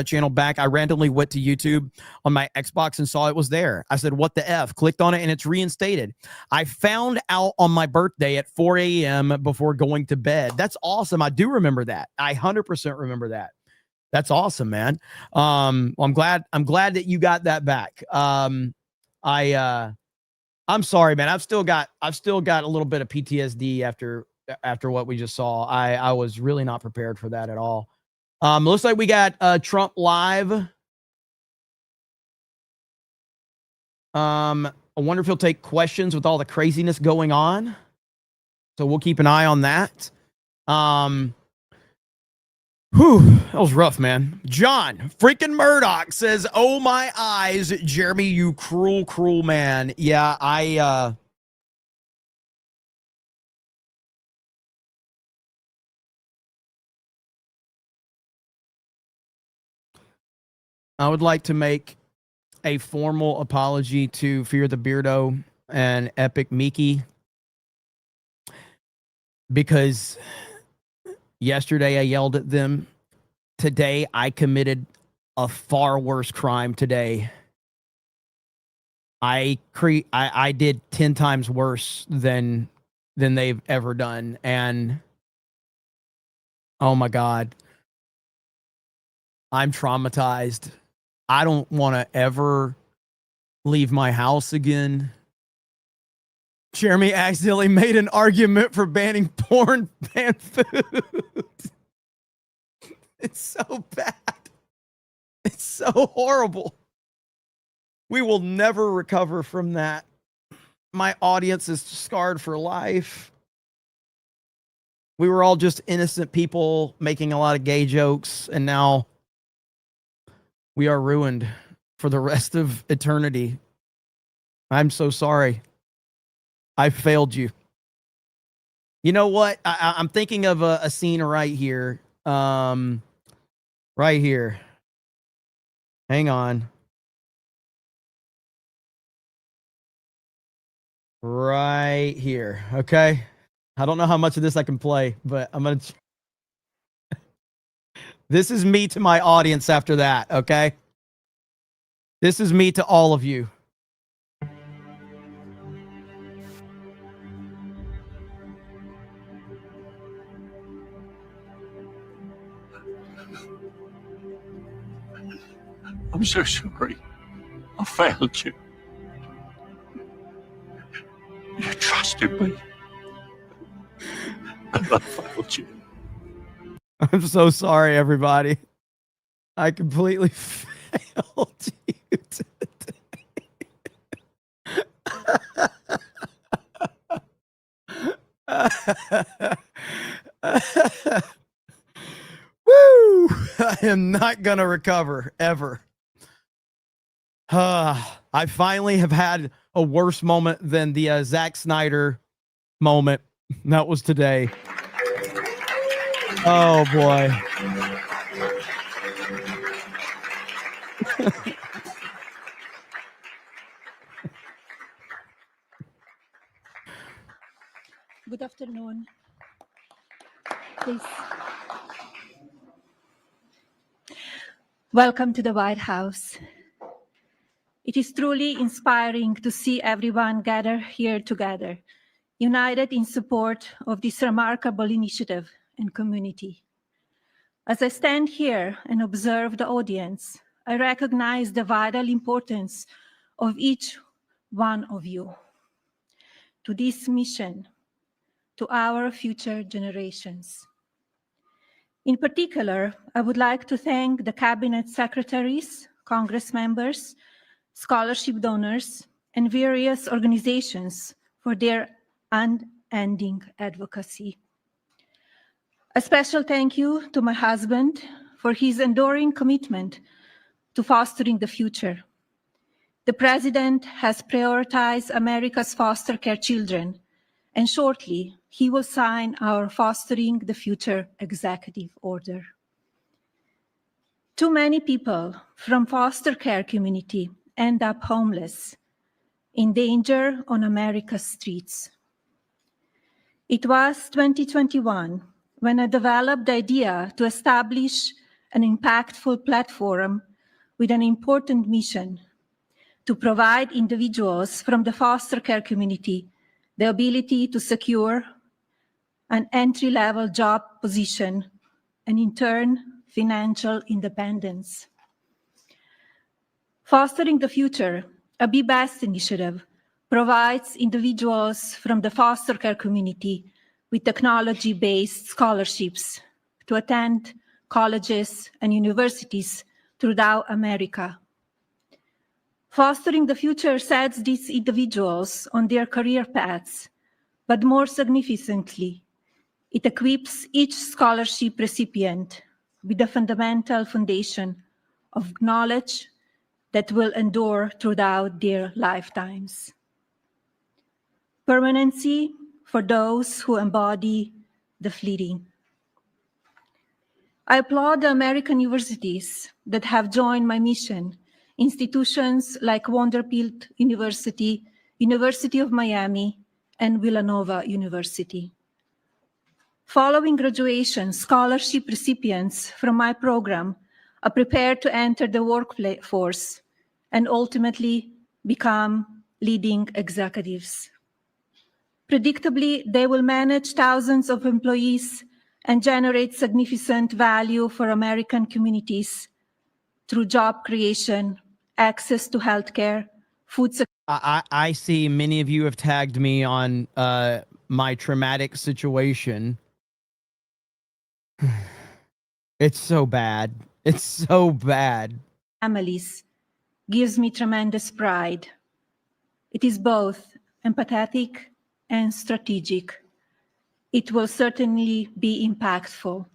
channel back? I randomly went to YouTube on my Xbox and saw it was there. I said, what the F? Clicked on it and it's reinstated. I found out on my birthday at 4 a.m. before going to bed. That's awesome. I do remember that. I 100% remember that. That's awesome, man. I'm glad that you got that back. I'm sorry, man. I've still got a little bit of PTSD after what we just saw. I was really not prepared for that at all. Looks like we got Trump live. I wonder if he'll take questions with all the craziness going on. So we'll keep an eye on that. That was rough, man. John freaking Murdoch says, oh my eyes, Jeremy, you cruel, cruel man. Yeah, I would like to make a formal apology to Fear the Beardo and Epic Mickey, because yesterday I yelled at them. Today I committed a far worse crime today. I did 10 times worse than they've ever done. And oh my God, I'm traumatized. I don't want to ever leave my house again. Jeremy accidentally made an argument for banning porn ban food. It's so bad. It's so horrible. We will never recover from that. My audience is scarred for life. We were all just innocent people making a lot of gay jokes, and now we are ruined for the rest of eternity. I'm so sorry. I failed you. You know what? I'm thinking of a scene right here. Right here. Hang on. Right here. Okay. I don't know how much of this I can play, but I'm going to. This is me to my audience after that. Okay. This is me to all of you. I'm so sorry. I failed you. You trusted me. And I failed you. I'm so sorry, everybody. I completely failed you today. Woo! I am not going to recover, ever. I finally have had a worse moment than the Zack Snyder moment. That was today. Oh, boy. Good afternoon. Please. Welcome to the White House. It is truly inspiring to see everyone gather here together, united in support of this remarkable initiative and community. As I stand here and observe the audience, I recognize the vital importance of each one of you to this mission, to our future generations. In particular, I would like to thank the cabinet secretaries, Congress members, scholarship donors, and various organizations for their ending advocacy. A special thank you to my husband for his enduring commitment to fostering the future. The President has prioritized America's foster care children, and shortly he will sign our Fostering the Future Executive Order. Too many people from foster care community end up homeless, in danger on America's streets. It was 2021 when I developed the idea to establish an impactful platform with an important mission to provide individuals from the foster care community the ability to secure an entry-level job position and, in turn, financial independence. Fostering the Future, a Be Best initiative, provides individuals from the foster care community with technology-based scholarships to attend colleges and universities throughout America. Fostering the Future sets these individuals on their career paths, but more significantly, it equips each scholarship recipient with a fundamental foundation of knowledge that will endure throughout their lifetimes. Permanency for those who embody the fleeting. I applaud the American universities that have joined my mission, institutions like Vanderbilt University, University of Miami, and Villanova University. Following graduation, scholarship recipients from my program are prepared to enter the workforce and ultimately become leading executives. Predictably, they will manage thousands of employees and generate significant value for American communities through job creation, access to healthcare, food security. I see many of you have tagged me on my traumatic situation. It's so bad. It's so bad. Families gives me tremendous pride. It is both empathetic and strategic. It will certainly be impactful.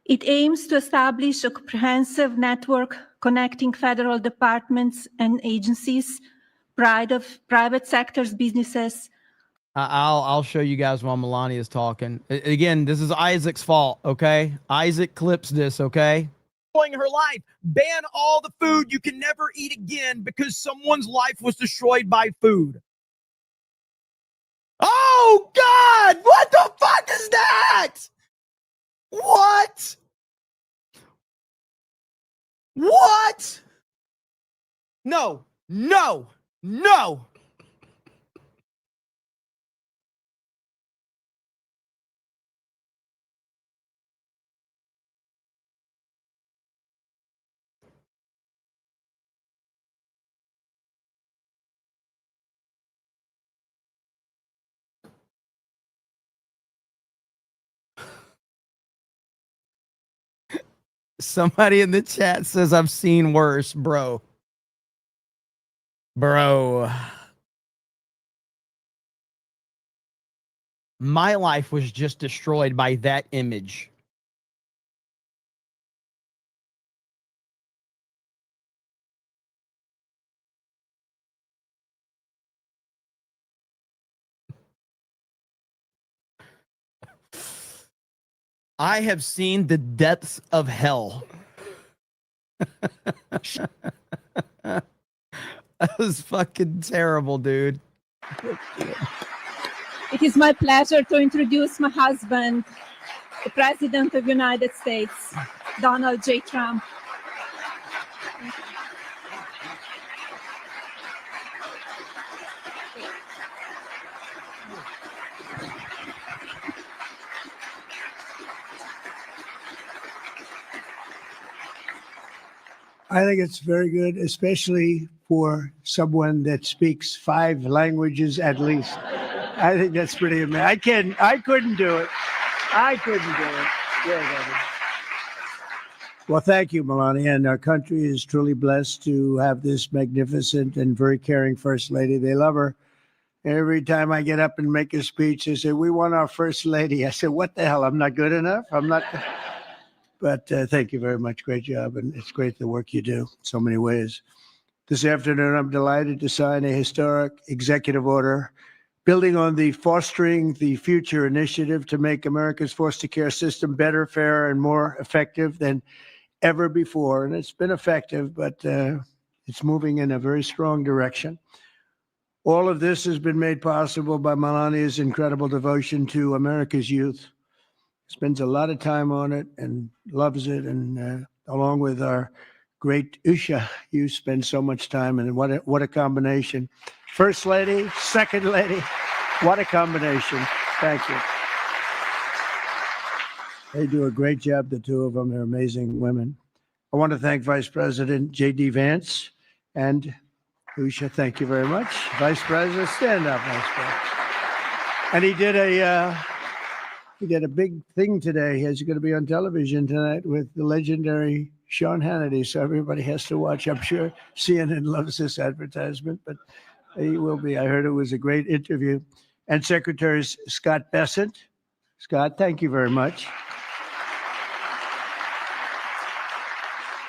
It aims to establish a comprehensive network connecting federal departments and agencies, private sectors, businesses. I'll show you guys while Melania is talking. Again, this is Isaac's fault, okay? Isaac clips this, okay? Her life. Ban all the food. You can never eat again because someone's life was destroyed by food. Oh, God! What the fuck is that? What? What? No, no, no. Somebody in the chat says I've seen worse, bro. Bro. My life was just destroyed by that image. I have seen the depths of hell. That was fucking terrible, dude. It is my pleasure to introduce my husband, the President of the United States, Donald J. Trump. I think it's very good, especially for someone that speaks 5 languages at least. I think that's pretty amazing. I couldn't do it. I couldn't do it. Yeah, well, thank you, Melania. And our country is truly blessed to have this magnificent and very caring First Lady. They love her. Every time I get up and make a speech, they say, we want our first lady. I said, what the hell? I'm not good enough? I'm not. But thank you very much. Great job. And it's great the work you do in so many ways. This afternoon, I'm delighted to sign a historic executive order building on the Fostering the Future initiative to make America's foster care system better, fairer, and more effective than ever before. And it's been effective, but it's moving in a very strong direction. All of this has been made possible by Melania's incredible devotion to America's youth. Spends a lot of time on it and loves it. And along with our great Usha, you spend so much time. And what a combination. First lady, second lady, what a combination. Thank you. They do a great job, the two of them. They're amazing women. I want to thank Vice President J.D. Vance and Usha. Thank you very much. Vice President, stand up, Vice President. And he did a big thing today. He's going to be on television tonight with the legendary Sean Hannity. So everybody has to watch. I'm sure CNN loves this advertisement, but he will be. I heard it was a great interview. And Secretary Scott Bessent. Scott, thank you very much.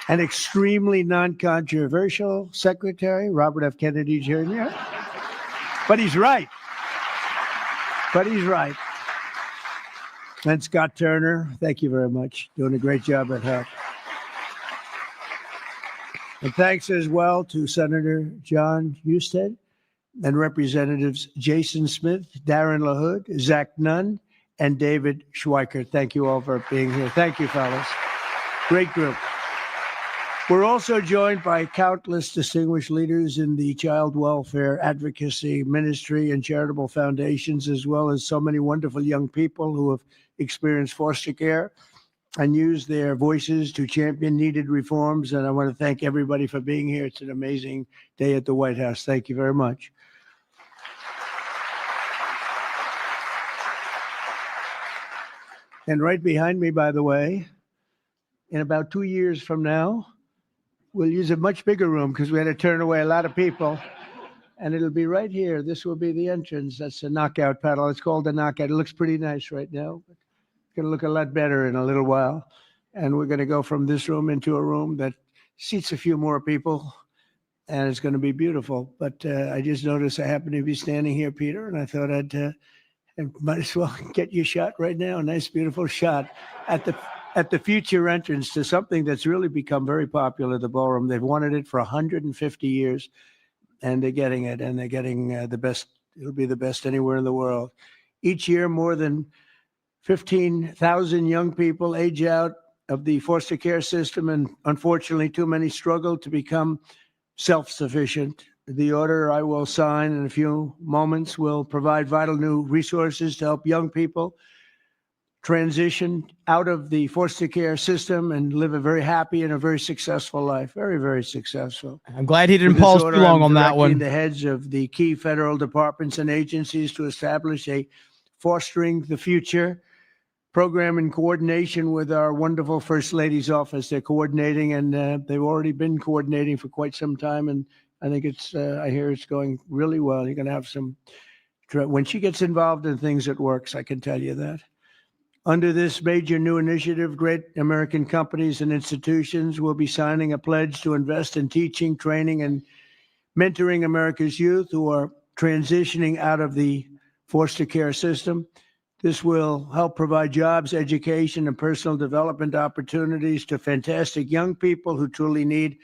An extremely non-controversial secretary, Robert F. Kennedy Jr. But he's right. And Scott Turner, thank you very much. Doing a great job at HUC. And thanks as well to Senator John Husted and Representatives Jason Smith, Darren LaHood, Zach Nunn, and David Schweiker. Thank you all for being here. Thank you, fellas. Great group. We're also joined by countless distinguished leaders in the child welfare advocacy ministry and charitable foundations, as well as so many wonderful young people who have experienced foster care and used their voices to champion needed reforms. And I want to thank everybody for being here. It's an amazing day at the White House. Thank you very much. And right behind me, by the way, in about 2 years from now, we'll use a much bigger room because we had to turn away a lot of people. And it'll be right here. This will be the entrance. That's a knockout paddle. It's called the knockout. It looks pretty nice right now. But it's going to look a lot better in a little while. And we're going to go from this room into a room that seats a few more people. And it's going to be beautiful. But I just noticed I happen to be standing here, Peter, and I thought I might as well get you a shot right now. A nice, beautiful shot at the future entrance to something that's really become very popular, the ballroom. They've wanted it for 150 years, and they're getting it, and they're getting the best. It'll be the best anywhere in the world. Each year, more than 15,000 young people age out of the foster care system, and unfortunately, too many struggle to become self-sufficient. The order I will sign in a few moments will provide vital new resources to help young people transition out of the foster care system and live a very happy and a very successful life. Very, very successful. I'm glad he didn't pause too long on that one. The heads of the key federal departments and agencies to establish a Fostering the Future program in coordination with our wonderful First Lady's office. They're coordinating, and they've already been coordinating for quite some time. And I think I hear it's going really well. You're going to have when she gets involved in things, it works. I can tell you that. Under this major new initiative, great American companies and institutions will be signing a pledge to invest in teaching, training, and mentoring America's youth who are transitioning out of the foster care system. This will help provide jobs, education, and personal development opportunities to fantastic young people who truly need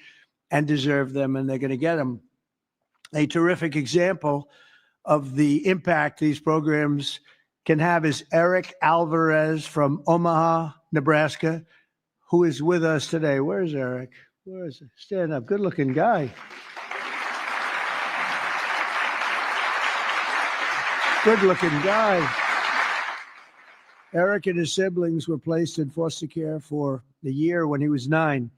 and deserve them, and they're going to get them. A terrific example of the impact these programs can have is Eric Alvarez from Omaha, Nebraska, who is with us today. Where's Eric? Where is he? Stand up. Good-looking guy. Good-looking guy. Eric and his siblings were placed in foster care for a year when he was 9.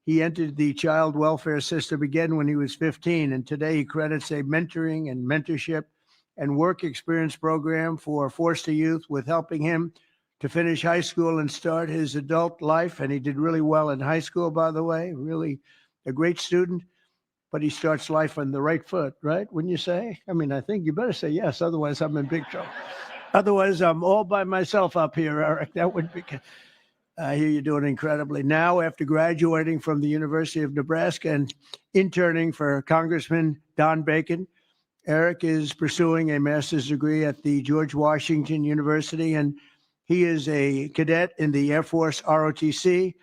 He entered the child welfare system again when he was 15, and today he credits a mentoring and mentorship and work experience program for foster youth with helping him to finish high school and start his adult life. And he did really well in high school, by the way, really a great student. but he starts life on the right foot, right? Wouldn't you say? I mean, I think you better say yes, otherwise I'm in big trouble. Otherwise, I'm all by myself up here, Eric. That would be. I hear you're doing incredibly. Now, after graduating from the University of Nebraska and interning for Congressman Don Bacon, Eric is pursuing a master's degree at the George Washington University, and he is a cadet in the Air Force ROTC,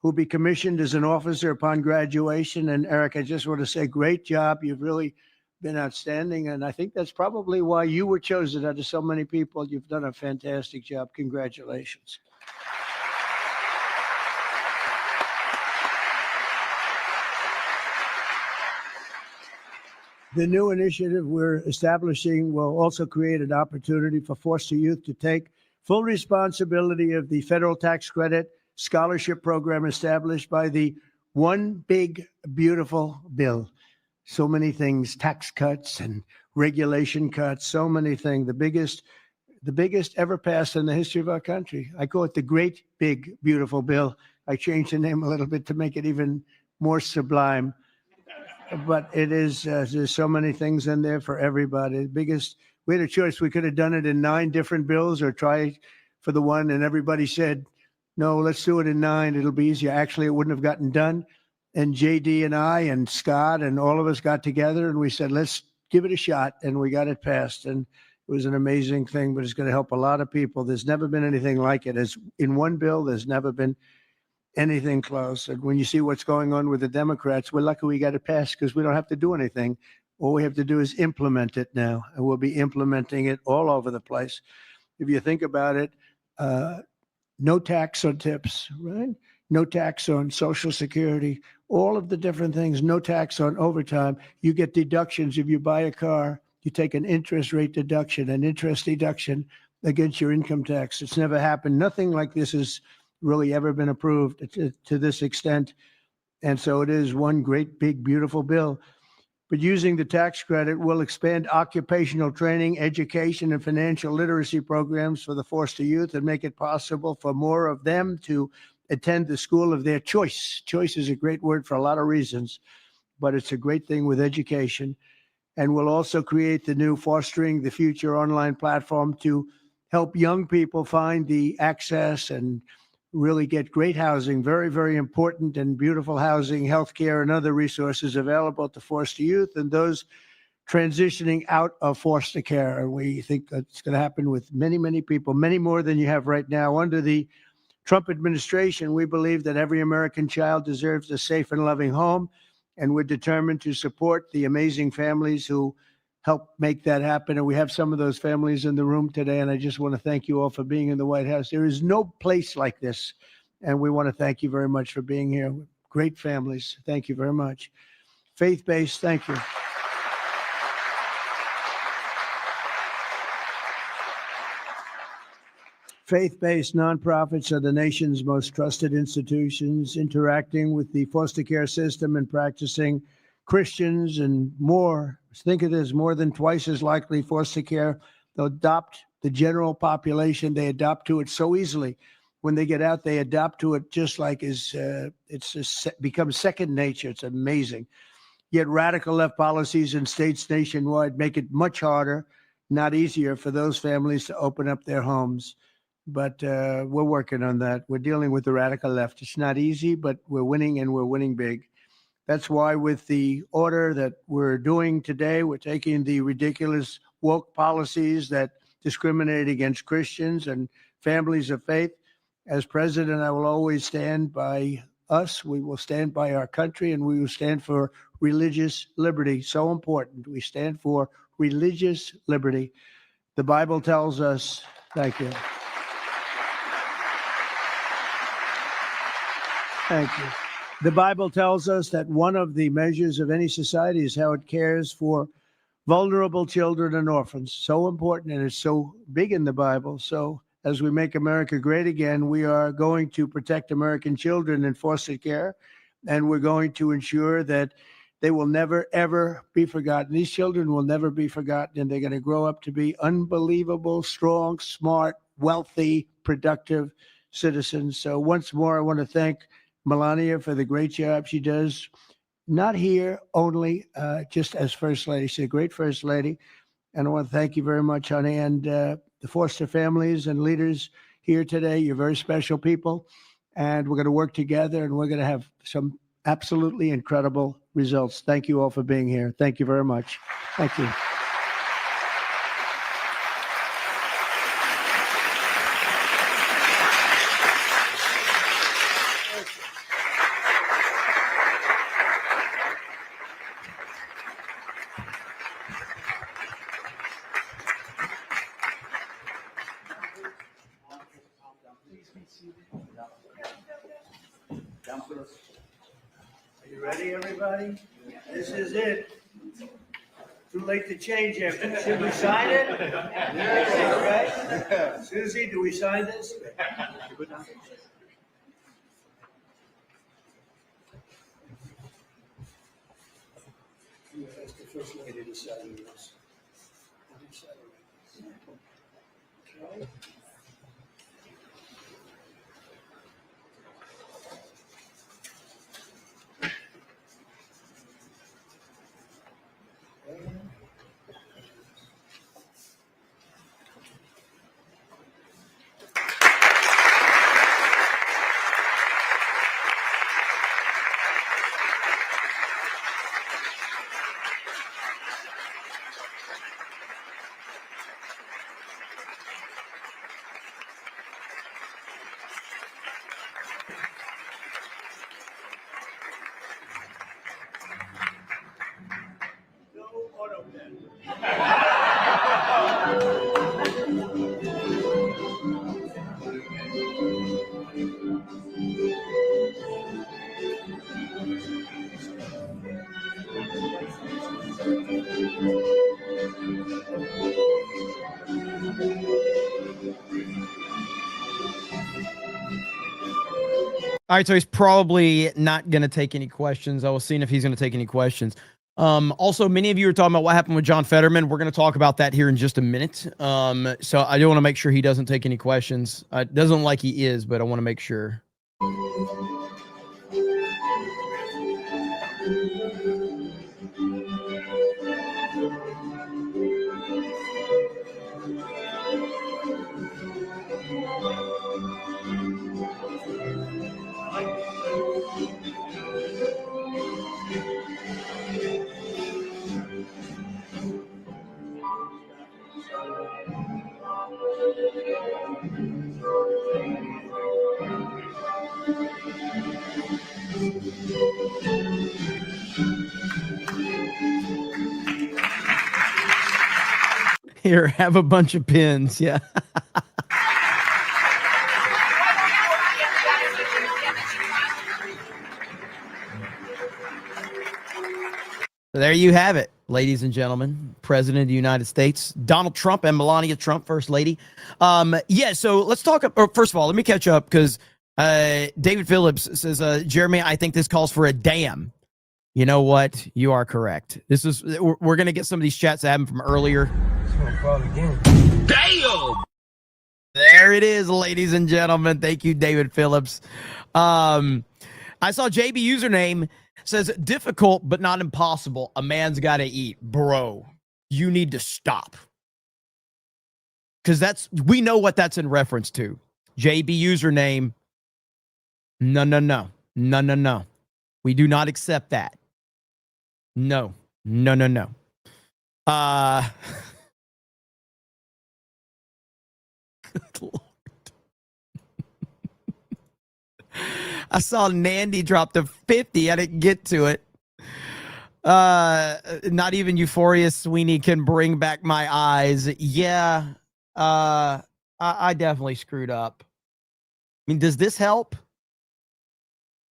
who'll be commissioned as an officer upon graduation. And Eric, I just want to say, great job. You've really been outstanding, and I think that's probably why you were chosen out of so many people. You've done a fantastic job. Congratulations. The new initiative we're establishing will also create an opportunity for foster youth to take full responsibility of the federal tax credit scholarship program established by the One Big Beautiful Bill. So many things, tax cuts and regulation cuts, so many things. The biggest ever passed in the history of our country. I call it the Great Big Beautiful Bill. I changed the name a little bit to make it even more sublime. But it is, there's so many things in there for everybody. We had a choice. We could have done it in 9 different bills or try for the one, and everybody said, no, let's do it in 9. It'll be easier. Actually, it wouldn't have gotten done. And JD and I and Scott and all of us got together and we said, let's give it a shot. And we got it passed. And it was an amazing thing, but it's going to help a lot of people. There's never been anything like it. As in one bill, there's never been anything close. And when you see what's going on with the Democrats, we're lucky we got it passed because we don't have to do anything. All we have to do is implement it now. And we'll be implementing it all over the place. If you think about it, no tax on tips, right? No tax on Social Security, all of the different things, no tax on overtime. You get deductions if you buy a car. You take an interest rate deduction, an interest deduction against your income tax. It's never happened. Nothing like this has really ever been approved to this extent. And so it is one great, big, beautiful bill. But using the tax credit will expand occupational training, education, and financial literacy programs for the foster youth and make it possible for more of them to attend the school of their choice. Choice is a great word for a lot of reasons, but it's a great thing with education. And we'll also create the new Fostering the Future online platform to help young people find the access and really get great housing, very, very important and beautiful housing, healthcare, and other resources available to foster youth and those transitioning out of foster care. And we think it's going to happen with many, many people, many more than you have right now. Under the Trump administration, we believe that every American child deserves a safe and loving home, and we're determined to support the amazing families who help make that happen. And we have some of those families in the room today, and I just want to thank you all for being in the White House. There is no place like this, and we want to thank you very much for being here. Great families. Thank you very much. Faith-based, thank you. Faith-based nonprofits are the nation's most trusted institutions, interacting with the foster care system and practicing Christians and more. Think of this, more than twice as likely foster care. They'll adopt the general population. They adopt to it so easily. When they get out, they adopt to it just like it's becomes second nature. It's amazing. Yet radical left policies in states nationwide make it much harder, not easier, for those families to open up their homes. But we're working on that. We're dealing with the radical left. It's not easy, but we're winning, and we're winning big. That's why with the order that we're doing today, we're taking the ridiculous woke policies that discriminate against Christians and families of faith. As president, I will always stand by us. We will stand by our country, and we will stand for religious liberty. So important. We stand for religious liberty. The Bible tells us, thank you. Thank you. The Bible tells us that one of the measures of any society is how it cares for vulnerable children and orphans. So important, and it's so big in the Bible. So as we make America great again, we are going to protect American children in foster care, and we're going to ensure that they will never, ever be forgotten. These children will never be forgotten, and they're going to grow up to be unbelievable, strong, smart, wealthy, productive citizens. So once more, I want to thank Melania for the great job she does not here only just as First Lady. She's a great First Lady. And I want to thank you very much, honey, and the Foster families and leaders here today. You're very special people. And we're going to work together, and we're going to have some absolutely incredible results. Thank you all for being here. Thank you very much. Thank you. Are you ready, everybody? This is it. Too late to change after. Should we sign it? Yeah. Right? Susie, do we sign this? You ask the First Lady to sign this. Okay. All right, so he's probably not going to take any questions. I was seeing if he's going to take any questions. Also, many of you are talking about what happened with John Fetterman. We're going to talk about that here in just a minute. So I do want to make sure he doesn't take any questions. It doesn't look like he is, but I want to make sure. Here, have a bunch of pins. Yeah. There you have it, ladies and gentlemen. President of the United States, Donald Trump, and Melania Trump, First Lady. Yeah, so let's talk. First of all, let me catch up because David Phillips says, Jeremy, I think this calls for a damn. You know what? You are correct. This is we're going to get some of these chats that happened from earlier. Damn! There it is, ladies and gentlemen. Thank you, David Phillips. I saw JB username says difficult but not impossible. A man's got to eat. Bro, you need to stop. Because we know what that's in reference to. JB username. No. We do not accept that. No. Good Lord. I saw Nandy drop to 50. I didn't get to it. Not even Euphoria Sweeney can bring back my eyes. Yeah. I definitely screwed up. I mean, does this help?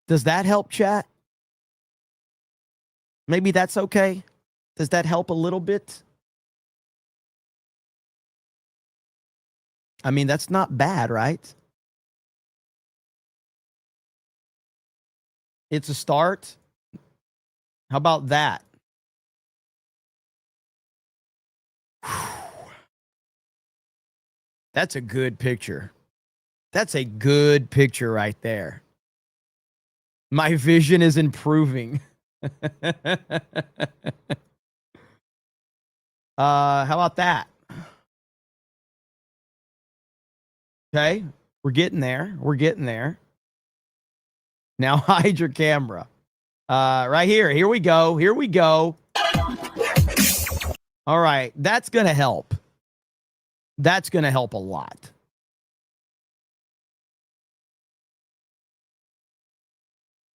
Does that help, chat? Maybe that's okay. Does that help a little bit? I mean, that's not bad, right? It's a start. How about that? That's a good picture. That's a good picture right there. My vision is improving. How about that? Okay, we're getting there. We're getting there. Now hide your camera. Right here. Here we go. Here we go. All right, that's gonna help. That's gonna help a lot.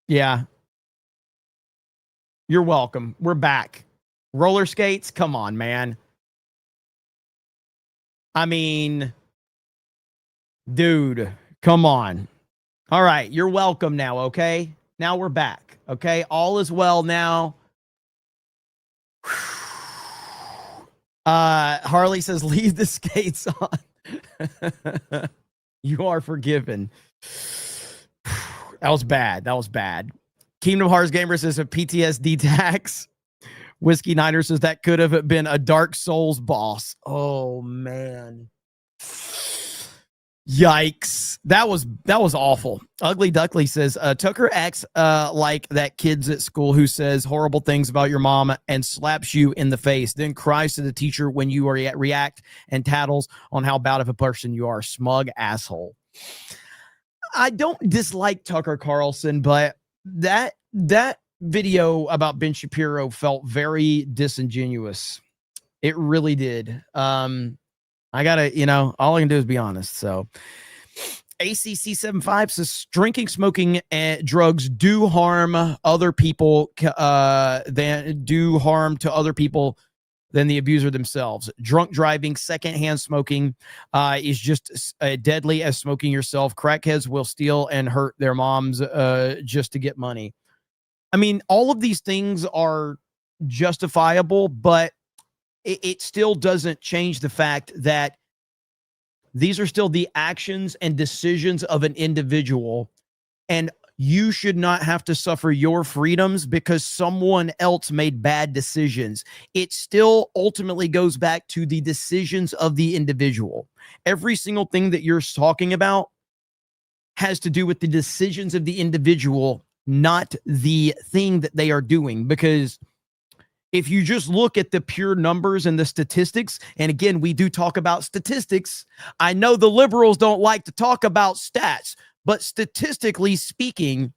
Yeah. You're welcome. We're back. Roller skates? Come on, man. I mean, dude, come on. All right, you're welcome now, okay? Now we're back, okay? All is well now. Harley says, leave the skates on. You are forgiven. That was bad. That was bad. Kingdom Hearts Gamer says a PTSD tax. Whiskey Niner says that could have been a Dark Souls boss. Oh man. Yikes. That was awful. Ugly Duckley says Tucker acts like that kids at school who says horrible things about your mom and slaps you in the face, then cries to the teacher when you react and tattles on how bad of a person you are. Smug asshole. I don't dislike Tucker Carlson, but that video about Ben Shapiro felt very disingenuous. It really did. I gotta, all I can do is be honest. So ACC75 says drinking, smoking, and drugs do harm other people than do harm to other people than the abuser themselves. Drunk driving, secondhand smoking is just as deadly as smoking yourself. Crackheads will steal and hurt their moms just to get money. I mean, all of these things are justifiable, but it still doesn't change the fact that these are still the actions and decisions of an individual, and you should not have to suffer your freedoms because someone else made bad decisions. It still ultimately goes back to the decisions of the individual. Every single thing that you're talking about has to do with the decisions of the individual, not the thing that they are doing. Because if you just look at the pure numbers and the statistics, and again, we do talk about statistics. I know the liberals don't like to talk about stats, but statistically speaking,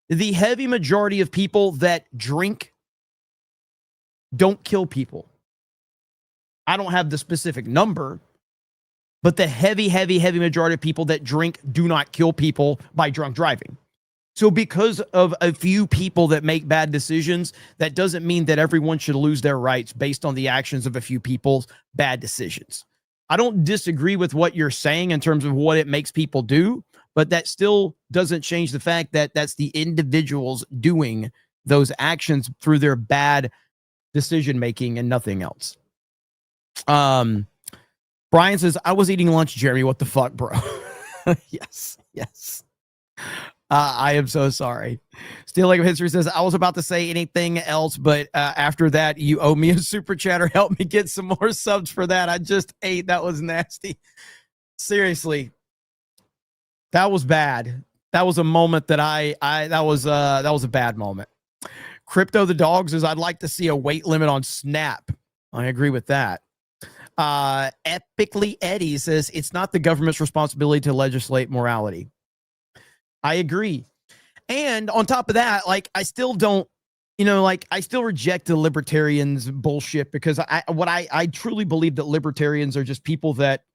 the heavy majority of people that drink don't kill people. I don't have the specific number, but the heavy majority of people that drink do not kill people by drunk driving. So because of a few people that make bad decisions, that doesn't mean that everyone should lose their rights based on the actions of a few people's bad decisions. I don't disagree with what you're saying in terms of what it makes people do, but that still doesn't change the fact that that's the individuals doing those actions through their bad decision-making and nothing else. Brian says, I was eating lunch, Jeremy. What the fuck, bro? Yes. I am so sorry. Stealing of History says, I was about to say anything else, but after that, you owe me a super chatter. Help me get some more subs for that. I just ate. That was nasty. Seriously. That was bad. That was a moment that that was a bad moment. Crypto the Dog says, I'd like to see a weight limit on Snap. I agree with that. Epically Eddie says, it's not the government's responsibility to legislate morality. I agree. And on top of that, like, I still don't, I still reject the libertarians bullshit because I truly believe that libertarians are just people that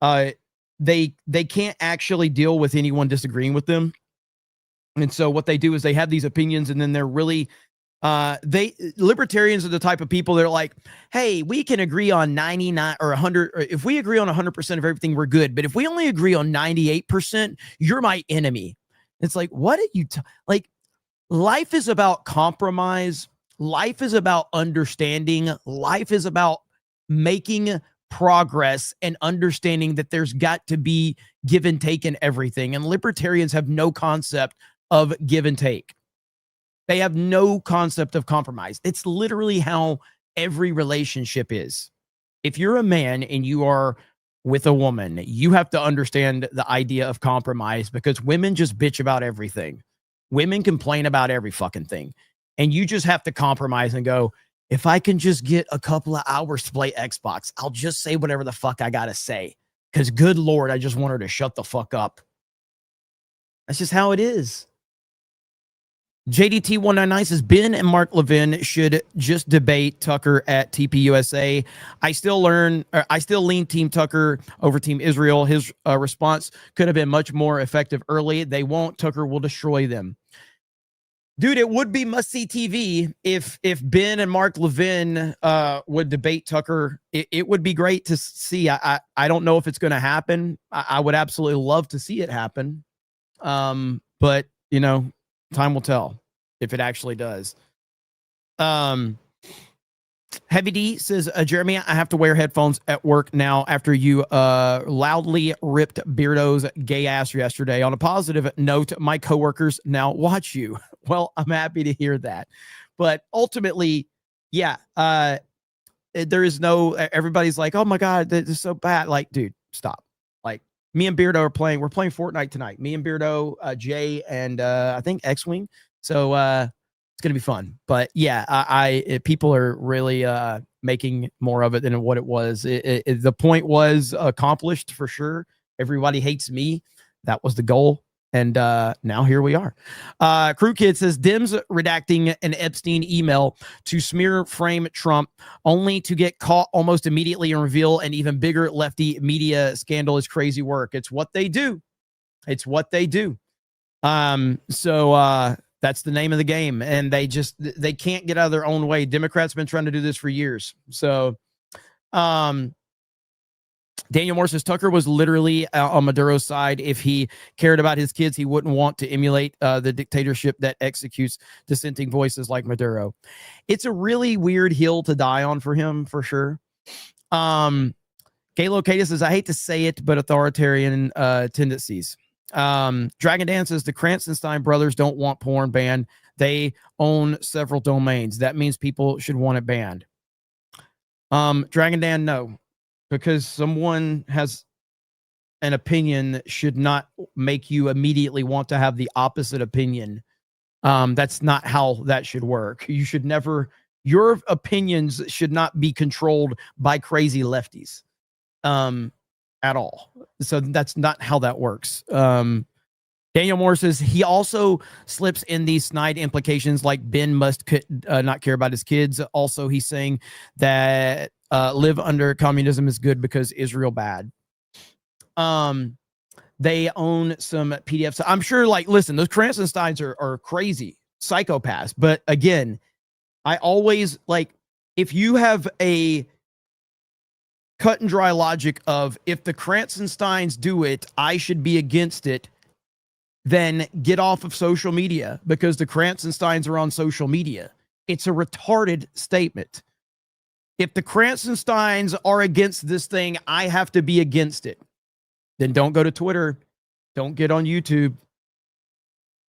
they can't actually deal with anyone disagreeing with them. And so what they do is they have these opinions, and then they're really libertarians are the type of people that are like, hey, we can agree on 99 or 100, or if we agree on 100% of everything, we're good. But if we only agree on 98%, you're my enemy. It's like, what did you like? Life is about compromise. Life is about understanding. Life is about making progress and understanding that there's got to be give and take in everything. And libertarians have no concept of give and take. They have no concept of compromise. It's literally how every relationship is. If you're a man and you are with a woman, you have to understand the idea of compromise, because women just bitch about everything. Women complain about every fucking thing. and you just have to compromise and go, if I can just get a couple of hours to play Xbox, I'll just say whatever the fuck I got to say. Because good Lord, I just want her to shut the fuck up. That's just how it is. JDT199 says, Ben and Mark Levin should just debate Tucker at TPUSA. I still lean Team Tucker over Team Israel. His response could have been much more effective early. They won't. Tucker will destroy them. Dude, it would be must-see TV if Ben and Mark Levin would debate Tucker. It would be great to see. I don't know if it's going to happen. I would absolutely love to see it happen. But, you know, time will tell if it actually does. Heavy D says, Jeremy, I have to wear headphones at work now after you loudly ripped Beardo's gay ass yesterday. On a positive note, my coworkers now watch you. Well, I'm happy to hear that. But ultimately, yeah, there is no, everybody's like, oh my God, this is so bad. Like, dude, stop. Like, me and Beardo we're playing Fortnite tonight. Me and Beardo, Jay, and I think X-Wing. So it's gonna be fun. But yeah, people are really making more of it than what it was. The point was accomplished for sure. Everybody hates me. That was the goal. And now here we are. Crew Kid says, Dems redacting an Epstein email to smear frame Trump only to get caught almost immediately and reveal an even bigger lefty media scandal is crazy work. It's what they do. It's what they do. So that's the name of the game. And they can't get out of their own way. Democrats have been trying to do this for years. So Daniel Moore says Tucker was literally on Maduro's side. If he cared about his kids, he wouldn't want to emulate the dictatorship that executes dissenting voices like Maduro. It's a really weird hill to die on for him, for sure. Galo Cata says, I hate to say it, but authoritarian tendencies. Dragon Dan says the Kranzenstein brothers don't want porn banned. They own several domains. That means people should want it banned. Dragon Dan, no. Because someone has an opinion that should not make you immediately want to have the opposite opinion. That's not how that should work. You should never, your opinions should not be controlled by crazy lefties at all. So that's not how that works. Daniel Moore says he also slips in these snide implications like Ben must not care about his kids. Also, he's saying that live under communism is good because Israel bad. They own some PDFs. I'm sure, like, listen, those Kranzensteins are crazy psychopaths. But again, I always, like, if you have a cut and dry logic of if the Kranzensteins do it, I should be against it, then get off of social media because the Kranzensteins are on social media. It's a retarded statement. If the Kranzensteins are against this thing, I have to be against it. Then don't go to Twitter. Don't get on YouTube.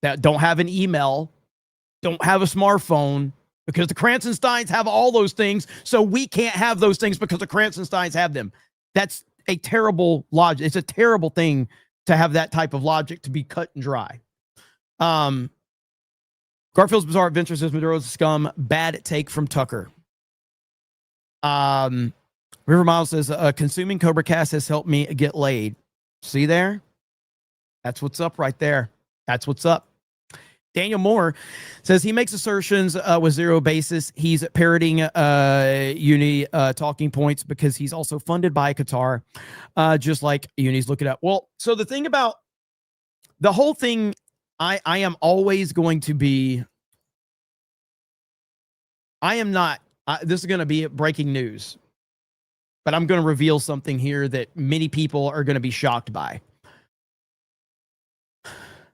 Don't have an email. Don't have a smartphone because the Kranzensteins have all those things. So we can't have those things because the Kranzensteins have them. That's a terrible logic. It's a terrible thing to have that type of logic to be cut and dry. Garfield's Bizarre Adventure says Maduro's scum. Bad take from Tucker. River Miles says consuming CobraCast has helped me get laid. See there? That's what's up right there. That's what's up. Daniel Moore says he makes assertions with zero basis. He's parroting uni talking points because he's also funded by Qatar, just like uni's look it up. Well, so the thing about the whole thing, I am always going to be, I am not, this is going to be breaking news, but I'm going to reveal something here that many people are going to be shocked by.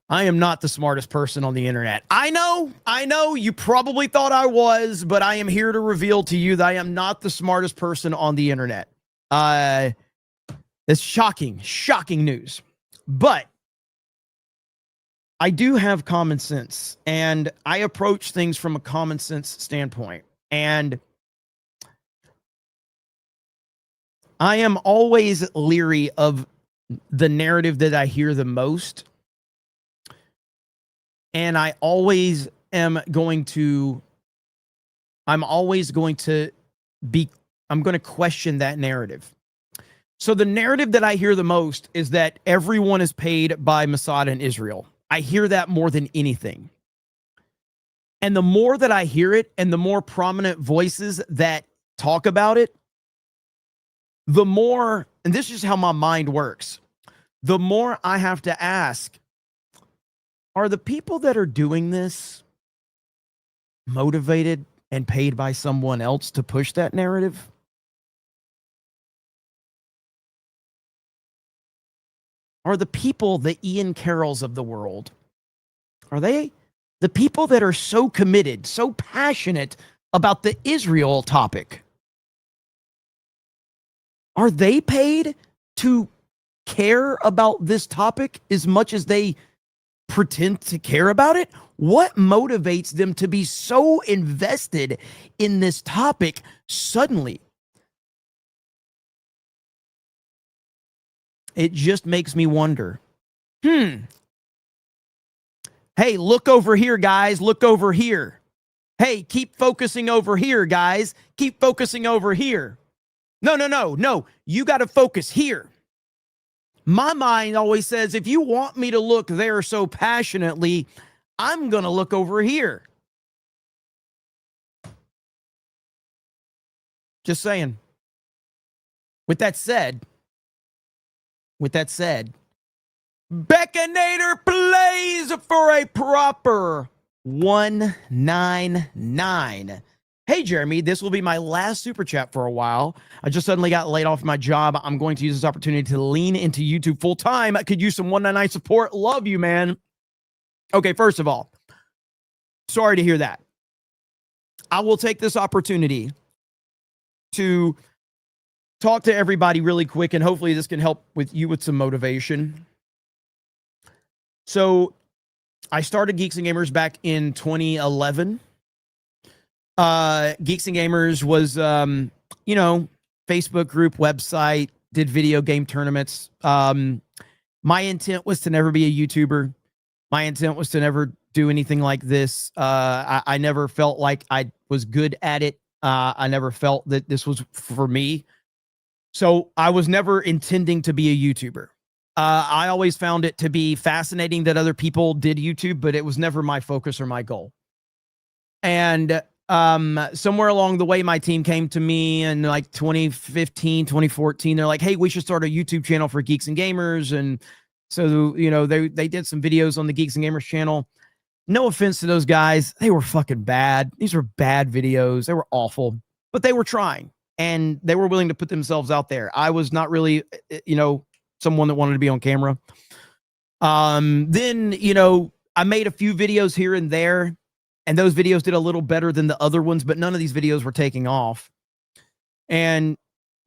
I am not the smartest person on the internet. I know you probably thought I was, but I am here to reveal to you that I am not the smartest person on the internet. It's shocking news, but I do have common sense and I approach things from a common sense standpoint. And I am always leery of the narrative that I hear the most. And I always am going to I'm always going to question that narrative. So the narrative that I hear the most is that everyone is paid by Mossad and Israel. I hear that more than anything. And the more that I hear it and the more prominent voices that talk about it, the more, and this is how my mind works, the more I have to ask, are the people that are doing this motivated and paid by someone else to push that narrative? Are the people, the Ian Carrolls of the world, are they the people that are so committed, so passionate about the Israel topic? Are they paid to care about this topic as much as they pretend to care about it? What motivates them to be so invested in this topic suddenly? It just makes me wonder. Hey, look over here, guys. Look over here. Hey, keep focusing over here, guys. Keep focusing over here. No. You got to focus here. My mind always says, if you want me to look there so passionately, I'm going to look over here. Just saying. With that said, Baconator plays for a proper 199. Hey, Jeremy, this will be my last super chat for a while. I just suddenly got laid off my job. I'm going to use this opportunity to lean into YouTube full time. I could use some 199 support. Love you, man. Okay, first of all, sorry to hear that. I will take this opportunity to talk to everybody really quick, and hopefully this can help with you with some motivation. So I started Geeks and Gamers back in 2011. Geeks and Gamers was, Facebook group, website, did video game tournaments. My intent was to never be a YouTuber. My intent was to never do anything like this. I never felt like I was good at it. I never felt that this was for me. So I was never intending to be a YouTuber. I always found it to be fascinating that other people did YouTube, but it was never my focus or my goal. And somewhere along the way, my team came to me in like 2015, 2014. They're like, hey, we should start a YouTube channel for Geeks and Gamers. And so, they did some videos on the Geeks and Gamers channel. No offense to those guys. They were fucking bad. These were bad videos. They were awful, but they were trying. And they were willing to put themselves out there. I was not really, someone that wanted to be on camera. Then, I made a few videos here and there, and those videos did a little better than the other ones, but none of these videos were taking off. And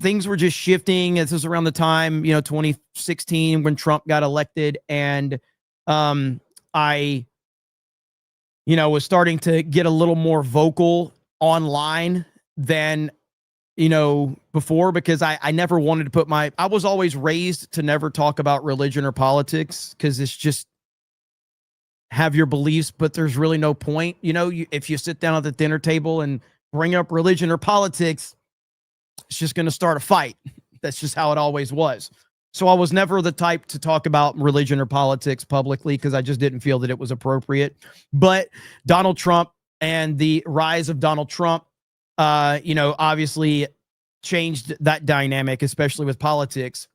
things were just shifting. This was around the time, 2016 when Trump got elected. And I, was starting to get a little more vocal online than before, because I never wanted to put I was always raised to never talk about religion or politics, because it's just have your beliefs, but there's really no point. If you sit down at the dinner table and bring up religion or politics, it's just going to start a fight. That's just how it always was. So I was never the type to talk about religion or politics publicly, because I just didn't feel that it was appropriate. But Donald Trump and the rise of Donald Trump, obviously changed that dynamic, especially with politics.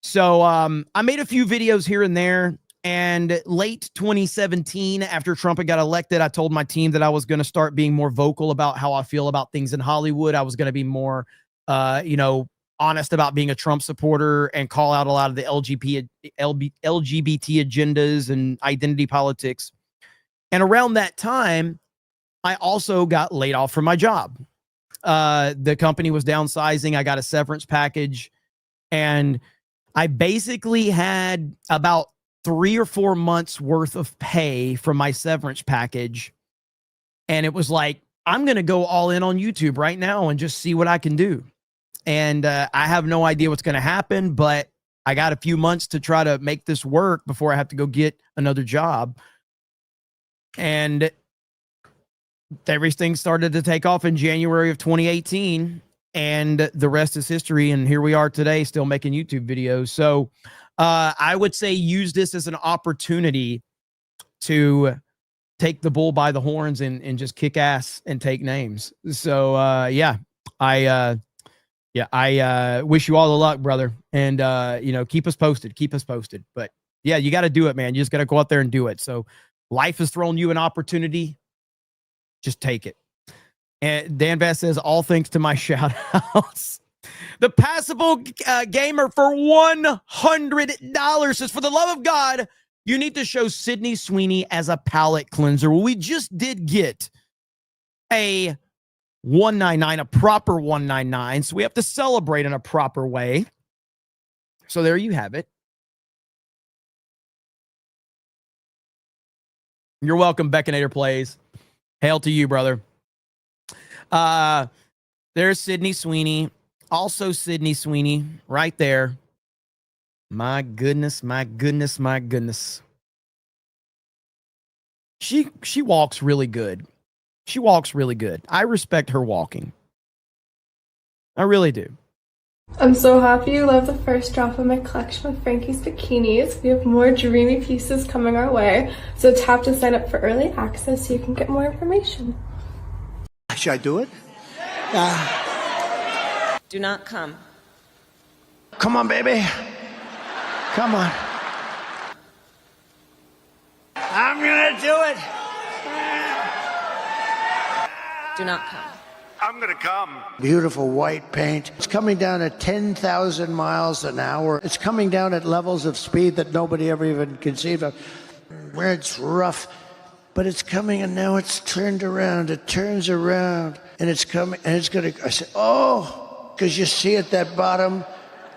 So I made a few videos here and there. And late 2017, after Trump had got elected, I told my team that I was going to start being more vocal about how I feel about things in Hollywood. I was going to be more, honest about being a Trump supporter and call out a lot of the LGBT agendas and identity politics. And around that time, I also got laid off from my job. The company was downsizing. I got a severance package, and I basically had about 3 or 4 months worth of pay from my severance package. And it was like, I'm going to go all in on YouTube right now and just see what I can do. And I have no idea what's going to happen, but I got a few months to try to make this work before I have to go get another job. And everything started to take off in January of 2018, and the rest is history. And here we are today, still making YouTube videos. So I would say use this as an opportunity to take the bull by the horns and just kick ass and take names. So I wish you all the luck, brother. And keep us posted. But yeah, you got to do it, man. You just got to go out there and do it. So life has thrown you an opportunity. Just take it. And Dan Vest says, all thanks to my shout outs. The Passable Gamer for $100 says, for the love of God, you need to show Sydney Sweeney as a palate cleanser. Well, we just did get a 199, a proper 199. So we have to celebrate in a proper way. So there you have it. You're welcome, Beckinator Plays. Hail to you, brother. There's Sydney Sweeney. Also Sydney Sweeney right there. My goodness, my goodness, my goodness. She walks really good. She walks really good. I respect her walking. I really do. I'm so happy you love the first drop of my collection of Frankie's bikinis. We have more dreamy pieces coming our way, so tap to sign up for early access so you can get more information. Should I do it? Do not come. Come on, baby. Come on. I'm gonna do it. Do not come. I'm gonna come. Beautiful white paint. It's coming down at 10,000 miles an hour. It's coming down at levels of speed that nobody ever even conceived of. Where it's rough, but it's coming, and now it's turned around. It turns around, and it's coming, and it's gonna. I said, oh, because you see at that bottom,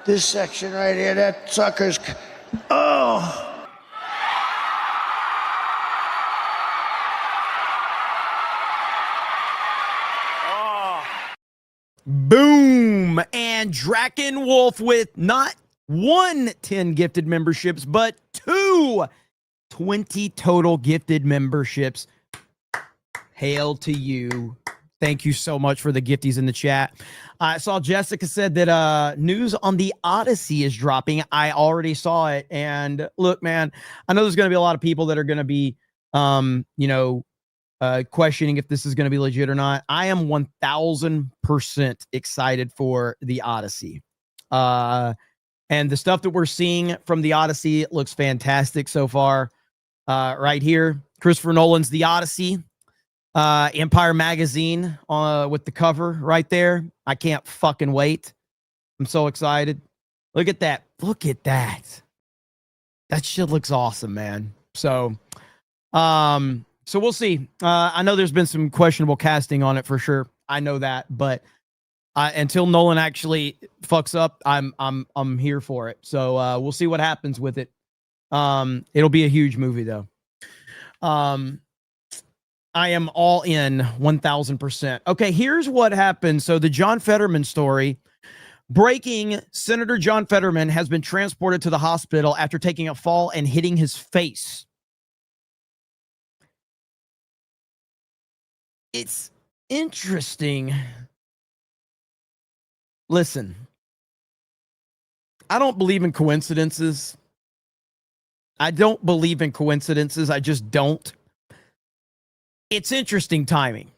this section right here, that sucker's. Oh. Boom. And Draken Wolf with not 1 10 gifted memberships, but 2 20 total gifted memberships. Hail to you. Thank you so much for the gifties in the chat. I saw Jessica said that news on the Odyssey is dropping. I already saw it. And look, man, I know there's going to be a lot of people that are going to be, questioning if this is going to be legit or not. I am 1000% excited for the Odyssey. And the stuff that we're seeing from the Odyssey looks fantastic so far. Right here, Christopher Nolan's The Odyssey, Empire Magazine with the cover right there. I can't fucking wait. I'm so excited. Look at that. Look at that. That shit looks awesome, man. So we'll see. I know there's been some questionable casting on it for sure. I know that, but until Nolan actually fucks up, I'm here for it. So we'll see what happens with it. It'll be a huge movie though. I am all in 1000%. Okay, here's what happened. So the John Fetterman story. Breaking, Senator John Fetterman has been transported to the hospital after taking a fall and hitting his face. It's interesting. Listen, I don't believe in coincidences. I just don't. It's interesting timing.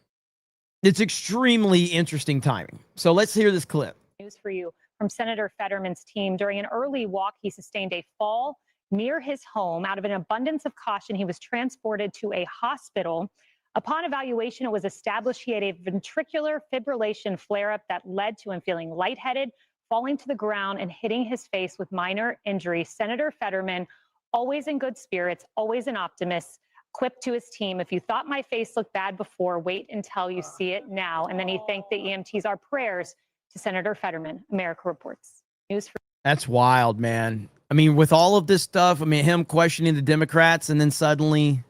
It's extremely interesting timing. So let's hear this clip. News for you from Senator Fetterman's team. During an early walk, he sustained a fall near his home. Out of an abundance of caution, he was transported to a hospital. Upon evaluation, it was established he had a ventricular fibrillation flare-up that led to him feeling lightheaded, falling to the ground, and hitting his face with minor injuries. Senator Fetterman, always in good spirits, always an optimist, quipped to his team, "If you thought my face looked bad before, wait until you see it now." And then he thanked the EMTs. Our prayers to Senator Fetterman. America Reports. News for. That's wild, man. I mean, with all of this stuff, I mean, him questioning the Democrats, and then suddenly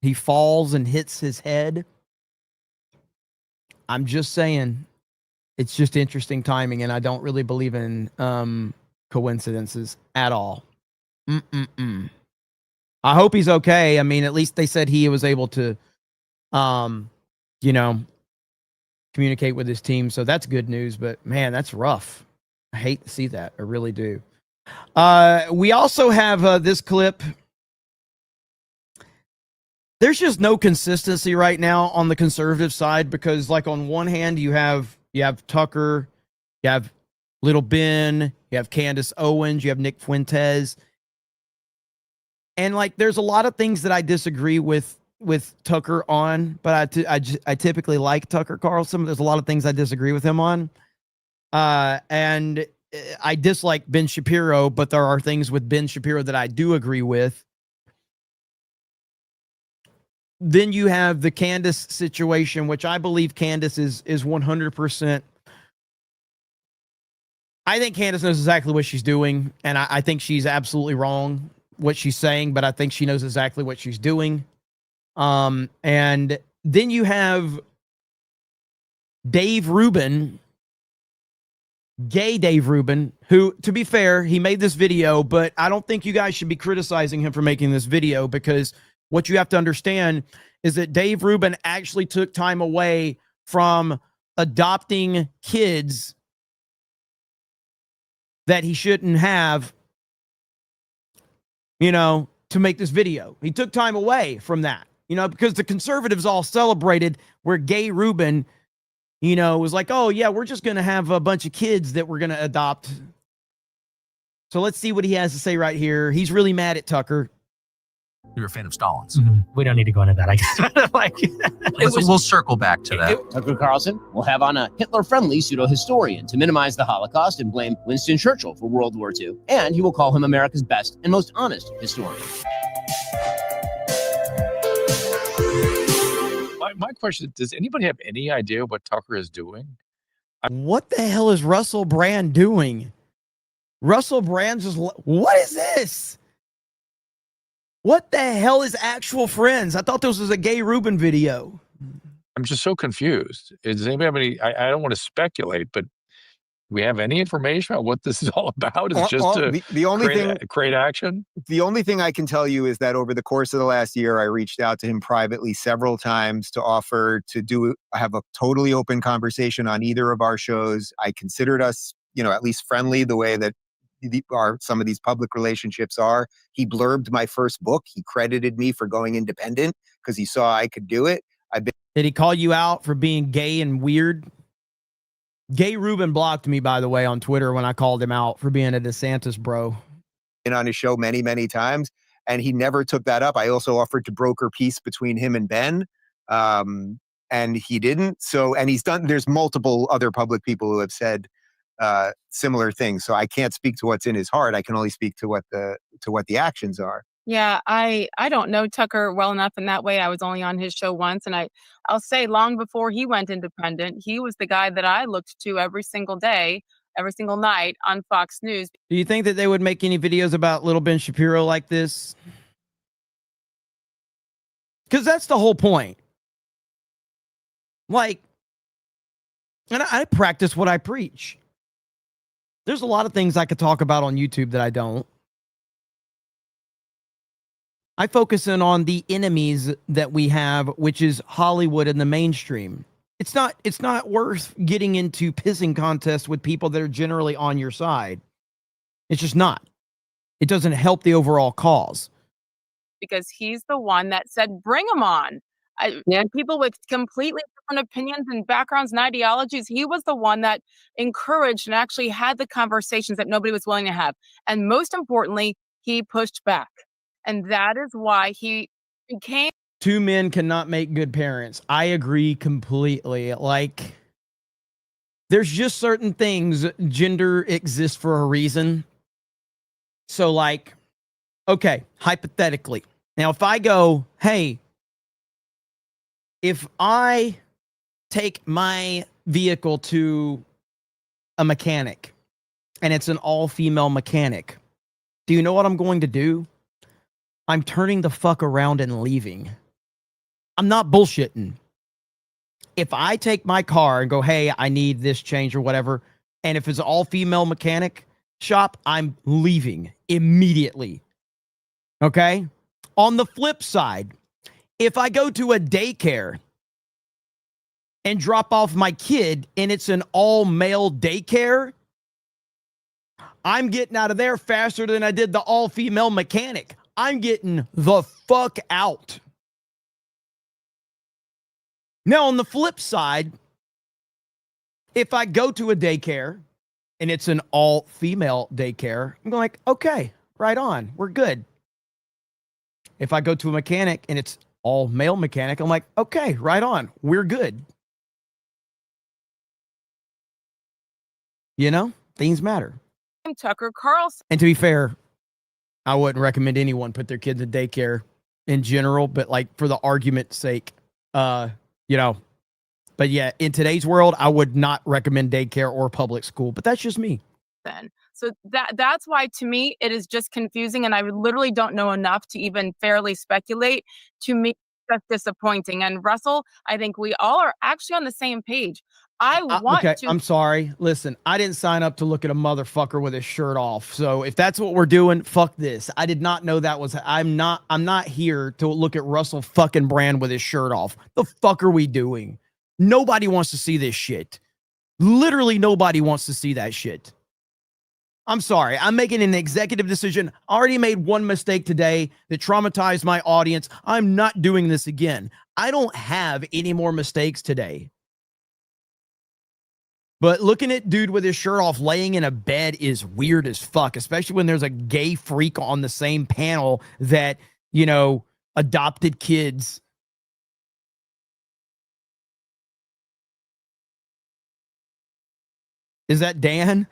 he falls and hits his head. I'm just saying, it's just interesting timing, and I don't really believe in coincidences at all. I hope he's okay. I mean, at least they said he was able to communicate with his team. So that's good news, but man, that's rough. I hate to see that. I really do. We also have this clip. There's just no consistency right now on the conservative side because, like, on one hand, you have Tucker, you have Little Ben, you have Candace Owens, you have Nick Fuentes, and like, there's a lot of things that I disagree with Tucker on, but I typically like Tucker Carlson. There's a lot of things I disagree with him on, and I dislike Ben Shapiro, but there are things with Ben Shapiro that I do agree with. Then you have the Candace situation, which I believe Candace is 100%. I think Candace knows exactly what she's doing, and I think she's absolutely wrong what she's saying, but I think she knows exactly what she's doing. And then you have Dave Rubin, gay Dave Rubin, who, to be fair, he made this video, but I don't think you guys should be criticizing him for making this video, because what you have to understand is that Dave Rubin actually took time away from adopting kids that he shouldn't have, to make this video. He took time away from that, because the conservatives all celebrated where gay Rubin, was like, oh yeah, we're just going to have a bunch of kids that we're going to adopt. So let's see what he has to say right here. He's really mad at Tucker. You're a fan of Stalin's. We don't need to go into that, I guess. We'll circle back to that. Tucker Carlson will have on a Hitler-friendly pseudo-historian to minimize the Holocaust and blame Winston Churchill for World War II. And he will call him America's best and most honest historian. My question, does anybody have any idea what Tucker is doing? What the hell is Russell Brand doing? Russell Brand just, what is this? What the hell is Actual Friends? I thought this was a gay Rubin video. I'm just so confused. Does anybody have any? I don't want to speculate, but do we have any information about what this is all about? Is it just to create action? The only thing I can tell you is that over the course of the last year, I reached out to him privately several times to offer to have a totally open conversation on either of our shows. I considered us, at least friendly the way that some of these public relationships are. He blurbed my first book. He credited me for going independent because he saw I could do it. Did he call you out for being gay and weird? Gay Rubin blocked me, by the way, on Twitter when I called him out for being a DeSantis bro. Been on his show many, many times, and he never took that up. I also offered to broker peace between him and Ben, and he didn't. So, and there's multiple other public people who have said similar things. So I can't speak to what's in his heart. I can only speak to what the actions are. Yeah, I don't know Tucker well enough in that way. I was only on his show once, and I'll say long before he went independent, he was the guy that I looked to every single day, every single night on Fox News. Do you think that they would make any videos about little Ben Shapiro like this? Because that's the whole point. Like, and I practice what I preach. There's a lot of things I could talk about on YouTube that I don't. I focus in on the enemies that we have, which is Hollywood and the mainstream. It's not worth getting into pissing contests with people that are generally on your side. It's just not. It doesn't help the overall cause. Because he's the one that said, bring them on. And people with completely different opinions and backgrounds and ideologies, he was the one that encouraged and actually had the conversations that nobody was willing to have. And most importantly, he pushed back. And that is why he became... Two men cannot make good parents. I agree completely. Like, there's just certain things, gender exists for a reason. So, like, okay, hypothetically. Now, if I go, hey, if I take my vehicle to a mechanic and it's an all-female mechanic, do you know what I'm going to do? I'm turning the fuck around and leaving. I'm not bullshitting. If I take my car and go, hey, I need this change or whatever, and if it's an all-female mechanic shop, I'm leaving immediately. Okay? On the flip side, if I go to a daycare and drop off my kid and it's an all-male daycare, I'm getting out of there faster than I did the all-female mechanic. I'm getting the fuck out. Now, on the flip side, if I go to a daycare and it's an all-female daycare, I'm going like, okay, right on, we're good. If I go to a mechanic and it's all-male mechanic, I'm like, okay, right on, we're good. You know, things matter. Tucker Carlson. And to be fair, I wouldn't recommend anyone put their kids in daycare in general, but like for the argument's sake, you know, but yeah, in today's world, I would not recommend daycare or public school, but that's just me. So that's why, to me, it is just confusing, and I literally don't know enough to even fairly speculate. To me, that's disappointing. And Russell, I think we all are actually on the same page. Okay, I'm sorry. Listen, I didn't sign up to look at a motherfucker with his shirt off. So if that's what we're doing, fuck this. I did not know that was. I'm not here to look at Russell fucking Brand with his shirt off. The fuck are we doing? Nobody wants to see this shit. Literally nobody wants to see that shit. I'm sorry. I'm making an executive decision. I already made one mistake today that traumatized my audience. I'm not doing this again. I don't have any more mistakes today. But looking at dude with his shirt off laying in a bed is weird as fuck, especially when there's a gay freak on the same panel that, you know, adopted kids. Is that Dan?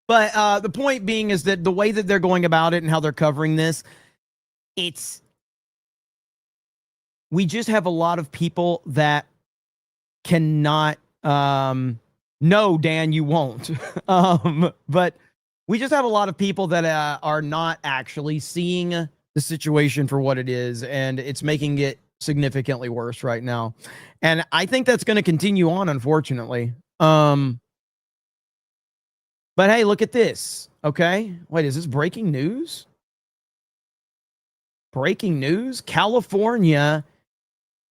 But the point being is that the way that they're going about it and how they're covering this, we just have a lot of people that cannot, no, Dan, you won't. But we just have a lot of people that are not actually seeing the situation for what it is, and it's making it significantly worse right now. And I think that's going to continue on, unfortunately. But hey, look at this. Okay. Wait, is this breaking news? Breaking news? California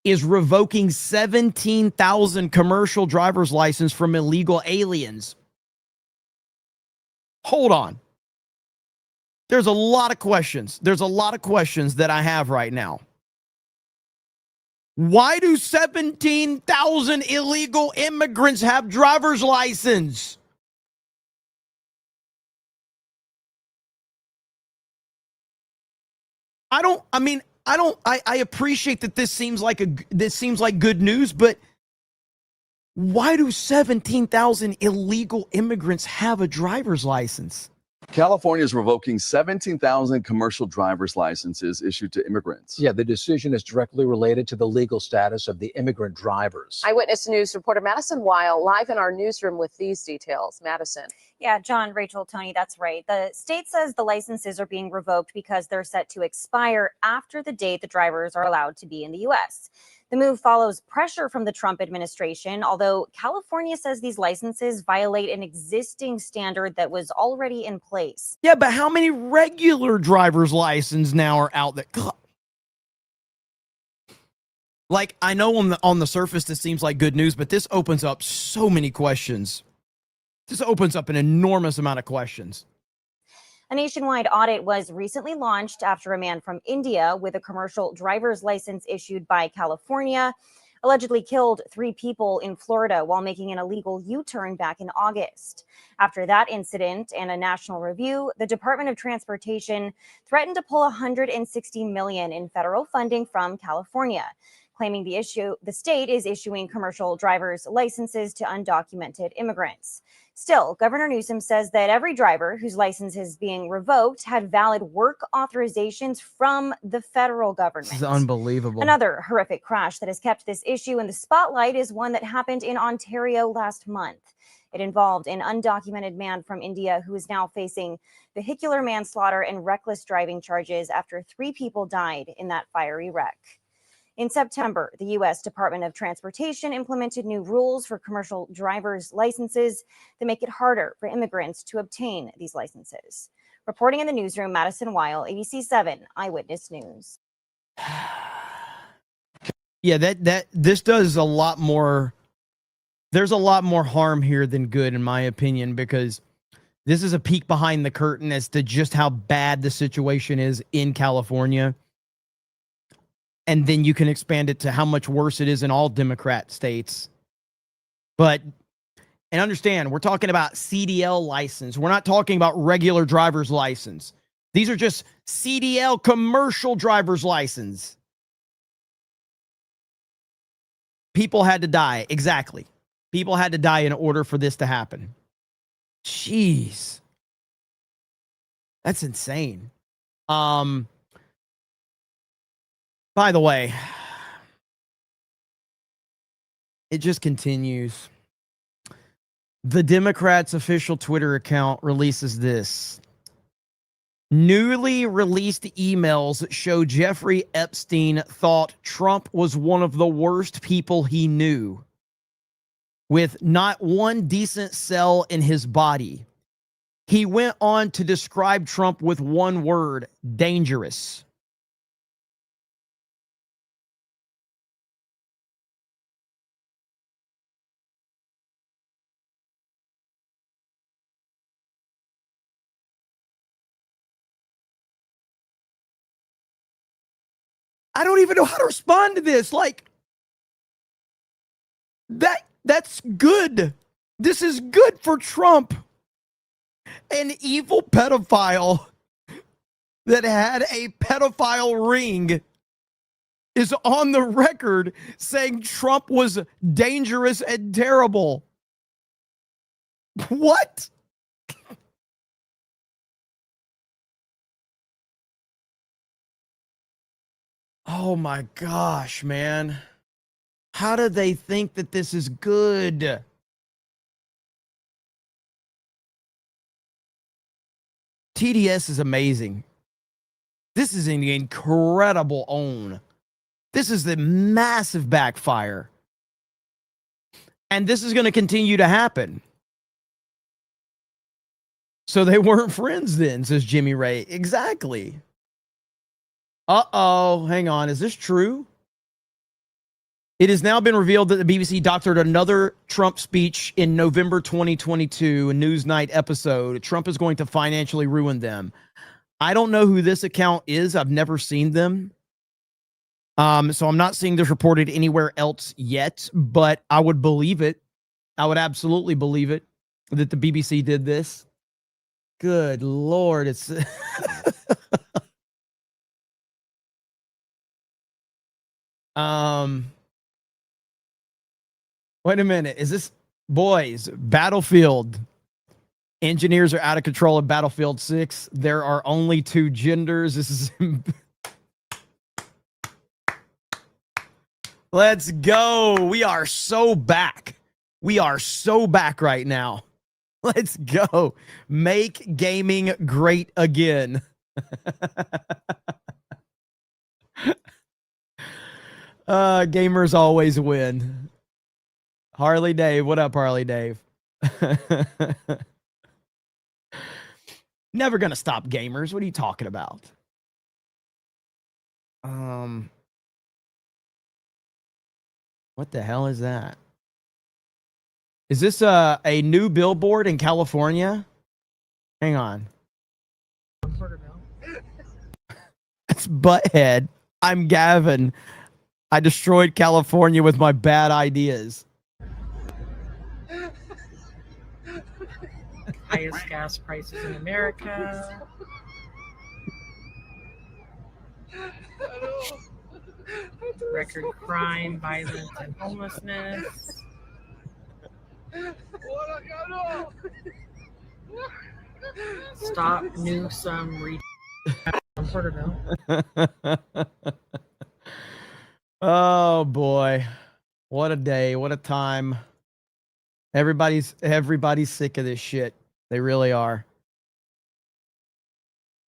is revoking 17,000 commercial driver's license from illegal aliens. Hold on. There's a lot of questions. There's a lot of questions that I have right now. Why do 17,000 illegal immigrants have driver's license? I appreciate that this seems like good news, but why do 17,000 illegal immigrants have a driver's license? California is revoking 17,000 commercial driver's licenses issued to immigrants. Yeah, the decision is directly related to the legal status of the immigrant drivers. Eyewitness News reporter Madison Weil live in our newsroom with these details. Madison. Yeah, John, Rachel, Tony, that's right. The state says the licenses are being revoked because they're set to expire after the date the drivers are allowed to be in the U.S. The move follows pressure from the Trump administration, although California says these licenses violate an existing standard that was already in place. Yeah, but how many regular driver's licenses now are out there? Like, I know on the surface this seems like good news, but this opens up so many questions. This opens up an enormous amount of questions. A nationwide audit was recently launched after a man from India with a commercial driver's license issued by California allegedly killed 3 people in Florida while making an illegal U-turn back in August. After that incident and a national review, the Department of Transportation threatened to pull $160 million in federal funding from California, claiming the state is issuing commercial driver's licenses to undocumented immigrants. Still, Governor Newsom says that every driver whose license is being revoked had valid work authorizations from the federal government. This is unbelievable. Another horrific crash that has kept this issue in the spotlight is one that happened in Ontario last month. It involved an undocumented man from India who is now facing vehicular manslaughter and reckless driving charges after 3 people died in that fiery wreck. In September, the U.S. Department of Transportation implemented new rules for commercial driver's licenses that make it harder for immigrants to obtain these licenses. Reporting in the newsroom, Madison Weil, ABC 7 Eyewitness News. Yeah, this does a lot more. There's a lot more harm here than good, in my opinion, because this is a peek behind the curtain as to just how bad the situation is in California. And then you can expand it to how much worse it is in all Democrat states. But, and understand, we're talking about CDL license. We're not talking about regular driver's license. These are just CDL commercial driver's license. People had to die. Exactly. People had to die in order for this to happen. Jeez. That's insane. By the way, it just continues. The Democrats' official Twitter account releases this. Newly released emails show Jeffrey Epstein thought Trump was one of the worst people he knew, with not one decent cell in his body. He went on to describe Trump with one word: dangerous. I don't even know how to respond to this. Like, that's good. This is good for Trump. An evil pedophile that had a pedophile ring is on the record saying Trump was dangerous and terrible. What? Oh my gosh, man. How do they think that this is good? TDS is amazing. This is an incredible own. This is the massive backfire. And this is going to continue to happen. So they weren't friends then, says Jimmy Ray. Exactly. Uh-oh, hang on. Is this true? It has now been revealed that the BBC doctored another Trump speech in November 2022, a Newsnight episode. Trump is going to financially ruin them. I don't know who this account is. I've never seen them. So I'm not seeing this reported anywhere else yet, but I would believe it. I would absolutely believe it that the BBC did this. Good Lord. It's... Wait a minute. Is this, boys, Battlefield? Engineers are out of control in Battlefield 6. There are only 2 genders. This is... Let's go. We are so back. We are so back right now. Let's go. Make gaming great again. Gamers always win. Harley Dave, what up, Harley Dave? Never gonna stop gamers. What are you talking about? What the hell is that? Is this a new billboard in California? Hang on. It's Butthead. I'm Gavin. I destroyed California with my bad ideas. Highest gas prices in America. Record crime, violence, and homelessness. Stop Newsom Porterville. Oh boy. What a day. What a time. Everybody's sick of this shit. They really are.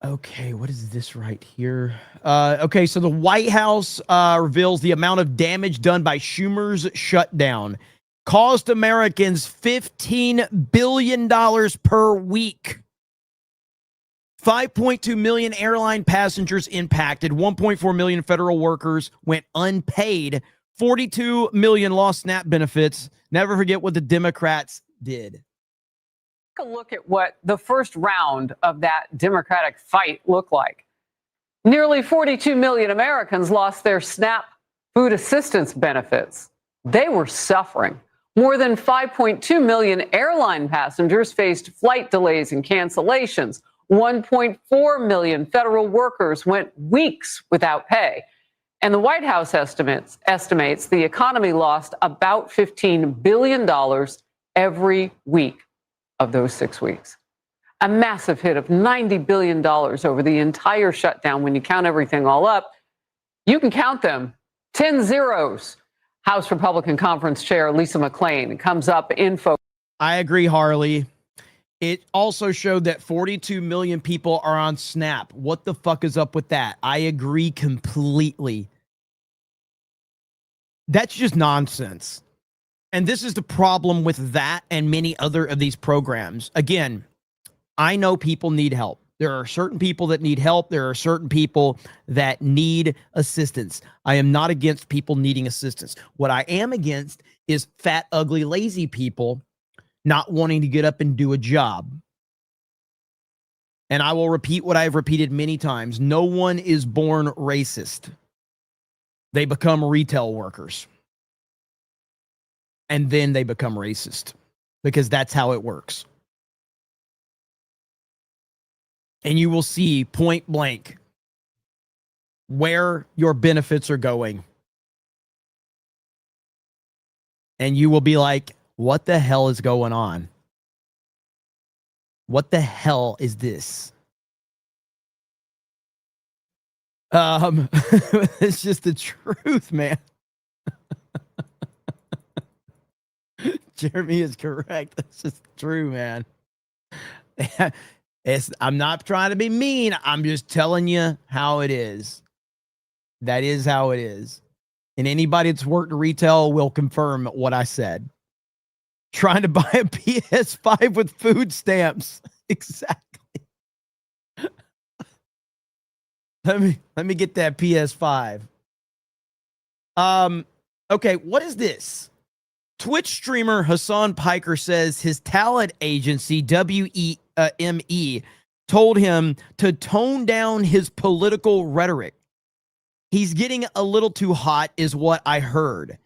Okay, what is this right here? Okay, so the White House reveals the amount of damage done by Schumer's shutdown. Cost Americans $15 billion per week. 5.2 million airline passengers impacted. 1.4 million federal workers went unpaid 42 million lost SNAP benefits. Never forget what the Democrats did. Take a look at what the first round of that Democratic fight looked like. Nearly 42 million Americans lost their SNAP food assistance benefits. They were suffering. More than 5.2 million airline passengers faced flight delays and cancellations. 1.4 million federal workers went weeks without pay. And the White House estimates the economy lost about $15 billion every week of those 6 weeks. A massive hit of $90 billion over the entire shutdown. When you count everything all up, you can count them. 10 zeros. House Republican Conference Chair Lisa McClain comes up in focus. I agree, Harley. It also showed that 42 million people are on SNAP. What the fuck is up with that? I agree completely. That's just nonsense. And this is the problem with that and many other of these programs. Again, I know people need help. There are certain people that need help. There are certain people that need assistance. I am not against people needing assistance. What I am against is fat, ugly, lazy people not wanting to get up and do a job. And I will repeat what I've repeated many times. No one is born racist. They become retail workers. And then they become racist because that's how it works. And you will see point blank where your benefits are going. And you will be like, what the hell is going on? What the hell is this? It's just the truth, man. Jeremy is correct. That's just true, man. I'm not trying to be mean. I'm just telling you how it is. That is how it is. And anybody that's worked retail will confirm what I said. Trying to buy a PS5 with food stamps. Exactly. Let me get that PS5. Okay, what is this? Twitch streamer Hassan Piker says his talent agency, WEME, told him to tone down his political rhetoric. He's getting a little too hot, is what I heard.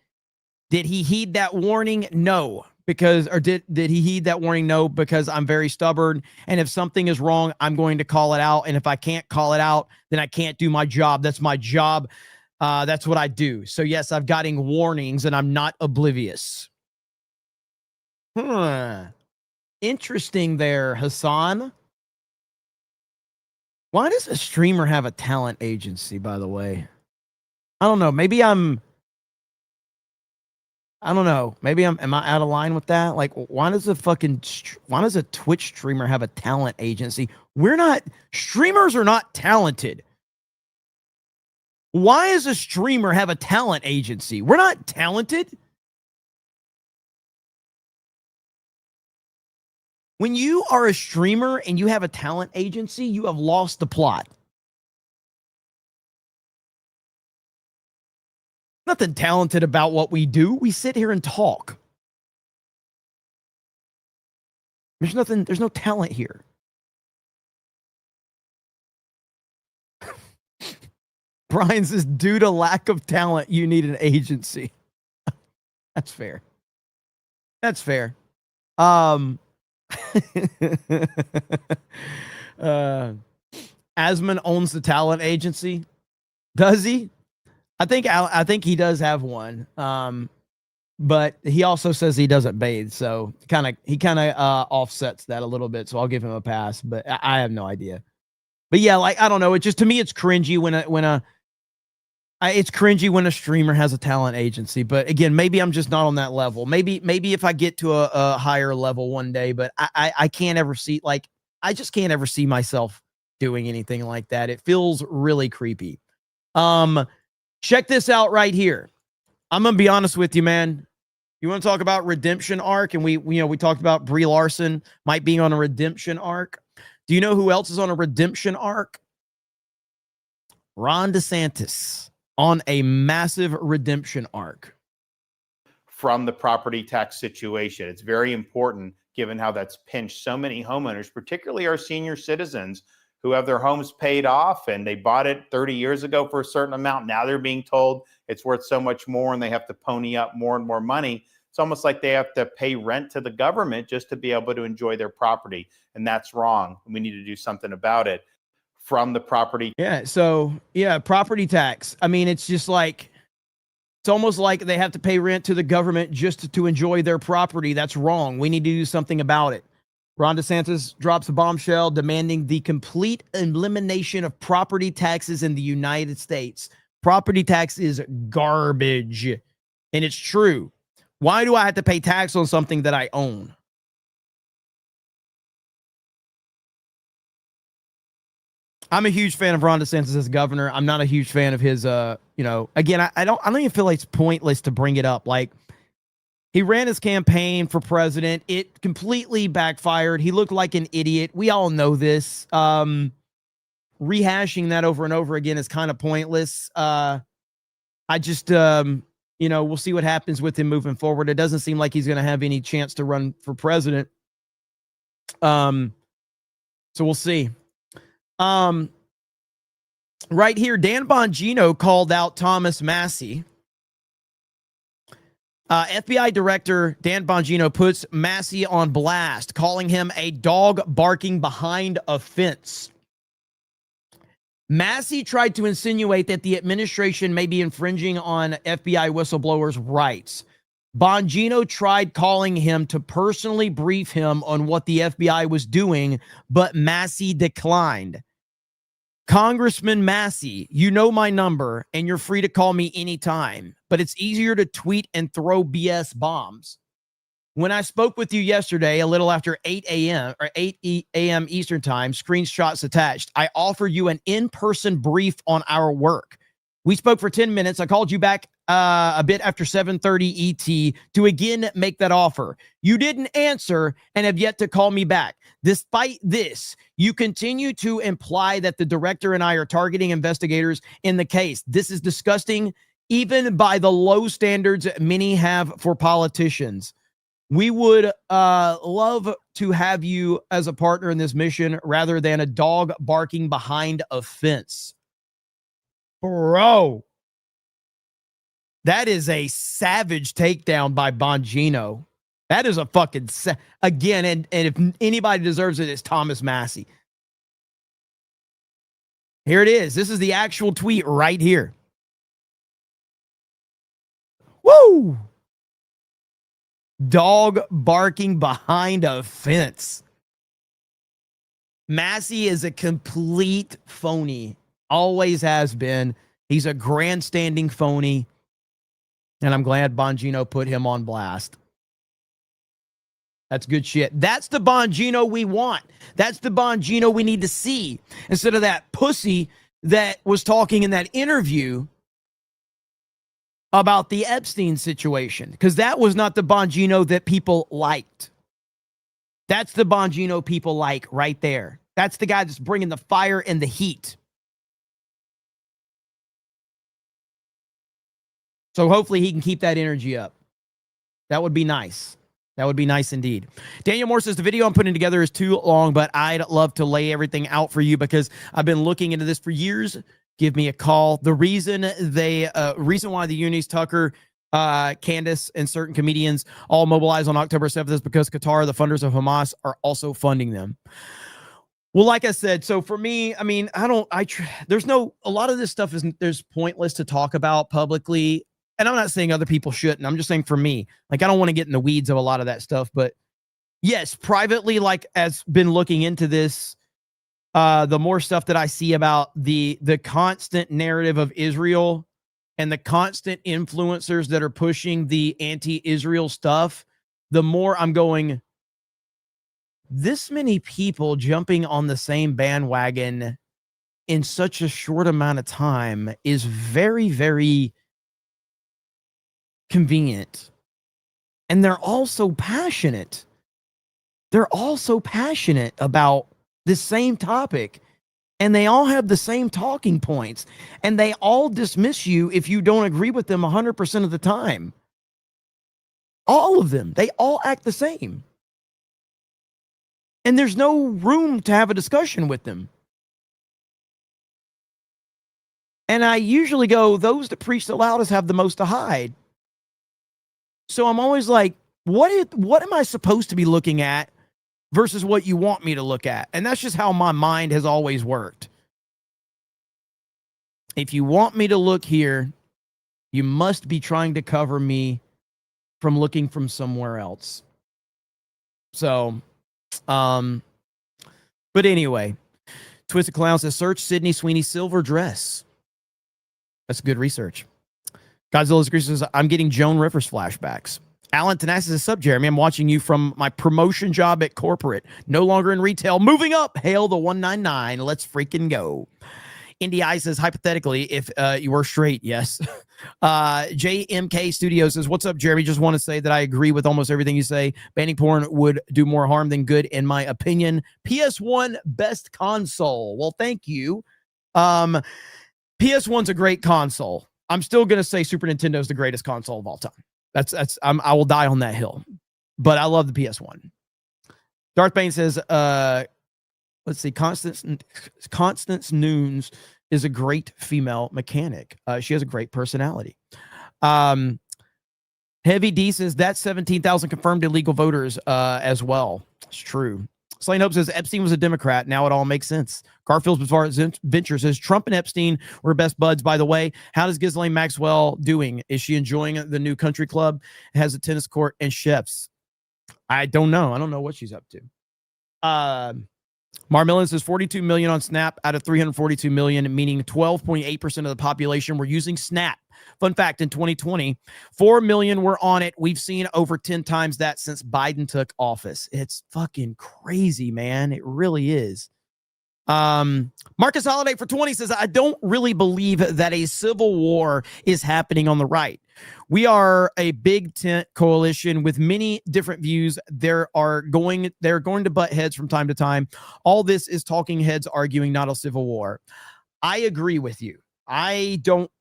Did he heed that warning? No. Did he heed that warning? No, because I'm very stubborn. And if something is wrong, I'm going to call it out. And if I can't call it out, then I can't do my job. That's my job. That's what I do. So yes, I've gotten warnings and I'm not oblivious. Interesting there, Hassan. Why does a streamer have a talent agency, by the way? I don't know. Maybe I don't know. Maybe am I out of line with that? Like, why does a Twitch streamer have a talent agency? Streamers are not talented. Why does a streamer have a talent agency? We're not talented. When you are a streamer and you have a talent agency, you have lost the plot. Nothing talented about what we do. We sit here and talk. There's no talent here. Brian says, due to lack of talent, you need an agency. That's fair. That's fair. Asman owns the talent agency. Does he? I think he does have one. But he also says he doesn't bathe, so he kind of offsets that a little bit. So I'll give him a pass. But I have no idea. But yeah, like I don't know. It just to me, it's cringy it's cringy when a streamer has a talent agency. But again, maybe I'm just not on that level. Maybe if I get to a higher level one day. But I can't ever see I just can't ever see myself doing anything like that. It feels really creepy. Check this out right here. I'm gonna be honest with you, man. You want to talk about redemption arc? And we talked about Brie Larson might be on a redemption arc. Do you know who else is on a redemption arc? Ron DeSantis on a massive redemption arc from the property tax situation. It's very important given how that's pinched so many homeowners, particularly our senior citizens who have their homes paid off and they bought it 30 years ago for a certain amount. Now they're being told it's worth so much more and they have to pony up more and more money. It's almost like they have to pay rent to the government just to be able to enjoy their property. And that's wrong. We need to do something about it from the property. Yeah. So, yeah, property tax. I mean, it's just like, it's almost like they have to pay rent to the government just to enjoy their property. That's wrong. We need to do something about it. Ron DeSantis drops a bombshell demanding the complete elimination of property taxes in the United States. Property tax is garbage. And it's true. Why do I have to pay tax on something that I own? I'm a huge fan of Ron DeSantis as governor. I'm not a huge fan of his, again, I don't even feel like it's pointless to bring it up. Like, he ran his campaign for president. It completely backfired. He looked like an idiot. We all know this. Rehashing that over and over again is kind of pointless. I just, we'll see what happens with him moving forward. It doesn't seem like he's going to have any chance to run for president. So we'll see. Right here, Dan Bongino called out Thomas Massie. FBI Director Dan Bongino puts Massie on blast, calling him a dog barking behind a fence. Massie tried to insinuate that the administration may be infringing on FBI whistleblowers' rights. Bongino tried calling him to personally brief him on what the FBI was doing, but Massie declined. Congressman Massie, you know my number, and you're free to call me anytime, but it's easier to tweet and throw BS bombs. When I spoke with you yesterday, a little after 8 a.m. Eastern time, screenshots attached, I offered you an in-person brief on our work. We spoke for 10 minutes. I called you back a bit after 7:30 ET to again make that offer. You didn't answer and have yet to call me back. Despite this, you continue to imply that the director and I are targeting investigators in the case. This is disgusting, even by the low standards many have for politicians. We would love to have you as a partner in this mission rather than a dog barking behind a fence. Bro, that is a savage takedown by Bongino. That is a fucking, again, and if anybody deserves it, it's Thomas Massie. Here it is. This is the actual tweet right here. Woo! Dog barking behind a fence. Massie is a complete phony. Always has been. He's a grandstanding phony. And I'm glad Bongino put him on blast. That's good shit. That's the Bongino we want. That's the Bongino we need to see. Instead of that pussy that was talking in that interview about the Epstein situation. Because that was not the Bongino that people liked. That's the Bongino people like right there. That's the guy that's bringing the fire and the heat. So hopefully he can keep that energy up. That would be nice. That would be nice indeed. Daniel Moore says the video I'm putting together is too long, but I'd love to lay everything out for you because I've been looking into this for years. Give me a call. The reason why the unis, Tucker, Candace, and certain comedians all mobilize on October 7th is because Qatar, the funders of Hamas, are also funding them. Well, like I said, so for me, I mean, a lot of this stuff there's pointless to talk about publicly. And I'm not saying other people shouldn't. I'm just saying for me, like, I don't want to get in the weeds of a lot of that stuff. But yes, privately, like, as been looking into this, the more stuff that I see about the constant narrative of Israel and the constant influencers that are pushing the anti-Israel stuff, the more I'm going, this many people jumping on the same bandwagon in such a short amount of time is very, very convenient. And they're also passionate. They're also passionate about the same topic. And they all have the same talking points. And they all dismiss you if you don't agree with them 100% of the time. All of them. They all act the same. And there's no room to have a discussion with them. And I usually go, those that preach the loudest have the most to hide. So I'm always like, what am I supposed to be looking at versus what you want me to look at? And that's just how my mind has always worked. If you want me to look here, you must be trying to cover me from looking from somewhere else. So, but anyway, Twisted Clown says, search Sydney Sweeney silver dress. That's good research. Godzilla's Grease says, I'm getting Joan Rivers flashbacks. Alan Tanassis says, sup, Jeremy? I'm watching you from my promotion job at corporate. No longer in retail. Moving up. Hail the 199. Let's freaking go. Indy I says, hypothetically, if you were straight, yes. JMK Studios says, what's up, Jeremy? Just want to say that I agree with almost everything you say. Banning porn would do more harm than good, in my opinion. PS1 best console. Well, thank you. PS1's a great console. I'm still going to say Super Nintendo is the greatest console of all time. I will die on that hill. But I love the PS1. Darth Bane says, let's see, Constance Nunes is a great female mechanic. She has a great personality. Heavy D says that's 17,000 confirmed illegal voters as well. It's true. Slain Hope says Epstein was a Democrat. Now it all makes sense. Garfield's Bizarre Adventure says Trump and Epstein were best buds, by the way. How does Ghislaine Maxwell doing? Is she enjoying the new country club? It has a tennis court and chefs. I don't know. I don't know what she's up to. Marmillan says 42 million on Snap out of 342 million, meaning 12.8% of the population were using Snap. Fun fact, in 2020, 4 million were on it. We've seen over 10 times that since Biden took office. It's fucking crazy, man. It really is. Marcus Holiday for 20 says, I don't really believe that a civil war is happening on the right. We are a big tent coalition with many different views. They're going to butt heads from time to time. All this is talking heads arguing, not a civil war. I agree with you. I don't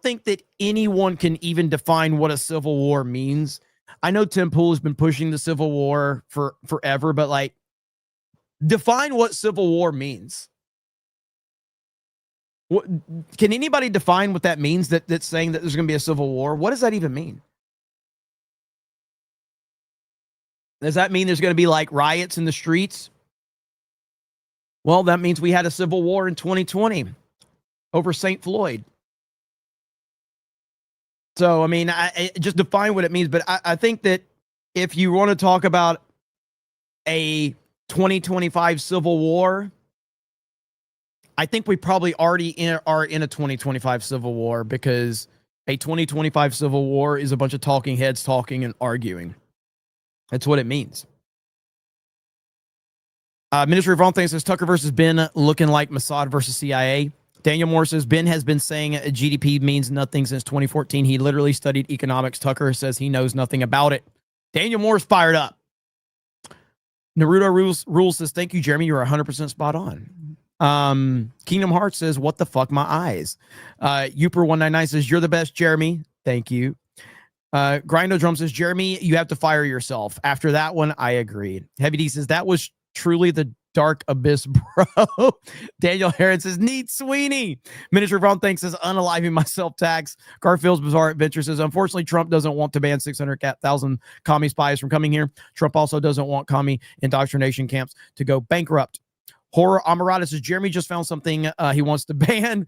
think that anyone can even define what a civil war means. I know Tim Pool has been pushing the civil war for forever, but like, define what civil war means. What, can anybody define what that means? That's saying that there's going to be a civil war. What does that even mean? Does that mean there's going to be like riots in the streets? Well, that means we had a civil war in 2020 over St. Floyd. So, I mean, I just define what it means. But I think that if you want to talk about a 2025 civil war, I think we probably already are in a 2025 civil war, because a 2025 civil war is a bunch of talking heads talking and arguing. That's what it means. Ministry of Wrong Things says Tucker versus Ben looking like Mossad versus CIA. Daniel Moore says Ben has been saying GDP means nothing since 2014. He literally studied economics. Tucker says he knows nothing about it. Daniel Moore's fired up. Naruto Rules says, thank you, Jeremy. You're 100% spot on. Kingdom Hearts says, what the fuck, my eyes. Uper199 says, you're the best, Jeremy. Thank you. Grindo Drum says, Jeremy, you have to fire yourself. After that one, I agreed. Heavy D says, that was truly the dark abyss, bro. Daniel Heron says, need Sweeney. Minister of Wrong Things says, unaliving myself tax. Garfield's Bizarre Adventure says, unfortunately, Trump doesn't want to ban 600,000 commie spies from coming here. Trump also doesn't want commie indoctrination camps to go bankrupt. Horror Amarada says, Jeremy just found something he wants to ban.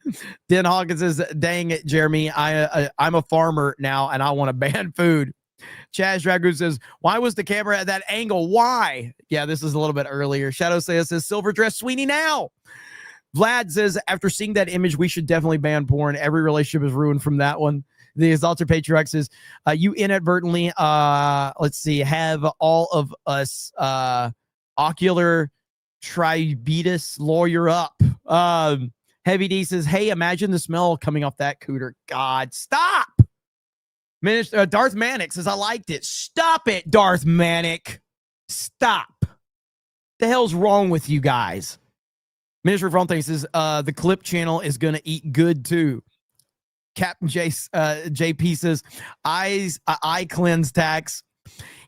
Dan Hawkins says, dang it, Jeremy, I'm a farmer now and I want to ban food. Chaz Dragoon says, why was the camera at that angle? Why? Yeah, this is a little bit earlier. Shadow says, silver dress Sweeney now. Vlad says, after seeing that image, we should definitely ban porn. Every relationship is ruined from that one. The Exalted Patriarch says, you inadvertently, let's see, have all of us ocular tribetus lawyer up. Heavy D says, hey, imagine the smell coming off that cooter. God, stop. Minister Darth Manic says, I liked it. Stop it, Darth Manic. Stop. The hell's wrong with you guys? Ministry of Wrong Things says the clip channel is going to eat good too. Captain JP says eye cleanse tax.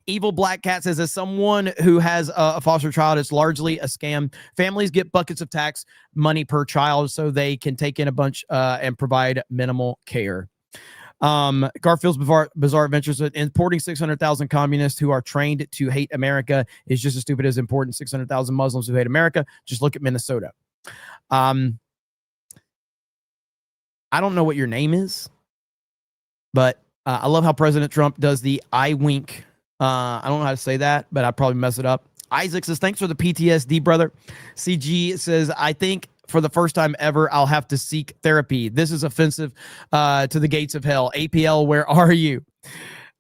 Evil Black Cat says, as someone who has a foster child, it's largely a scam. Families get buckets of tax money per child so they can take in a bunch and provide minimal care. Garfield's Bizarre Adventures, importing 600,000 communists who are trained to hate America is just as stupid as importing 600,000 Muslims who hate America. Just look at Minnesota. I don't know what your name is, but I love how President Trump does the eye wink. I don't know how to say that, but I probably mess it up. Isaac says, thanks for the PTSD, brother. CG says, I think for the first time ever, I'll have to seek therapy. This is offensive to the gates of hell. APL, where are you?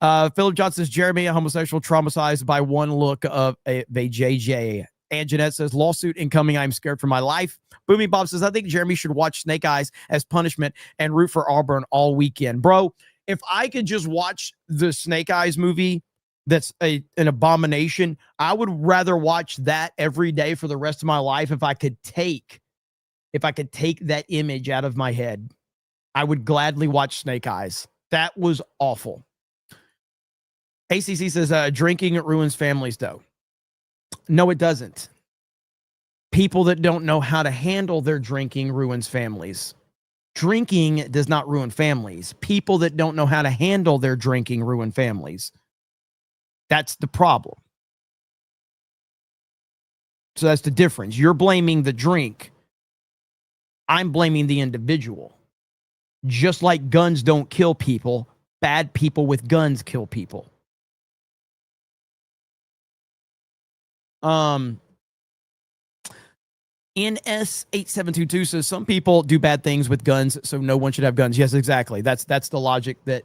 Philip Johnson says, Jeremy, a homosexual traumatized by one look of a JJ. And Jeanette says, lawsuit incoming. I'm scared for my life. Boomy Bob says, I think Jeremy should watch Snake Eyes as punishment and root for Auburn all weekend. Bro, if I could just watch the Snake Eyes movie, that's an abomination. I would rather watch that every day for the rest of my life. If I could take that image out of my head, I would gladly watch Snake Eyes. That was awful. ACC says, drinking ruins families, though. No, it doesn't. People that don't know how to handle their drinking ruins families. Drinking does not ruin families. People that don't know how to handle their drinking ruin families. That's the problem. So that's the difference. You're blaming the drink. I'm blaming the individual. Just like guns don't kill people, bad people with guns kill people. NS8722 says some people do bad things with guns, so no one should have guns. Yes, exactly. That's the logic that,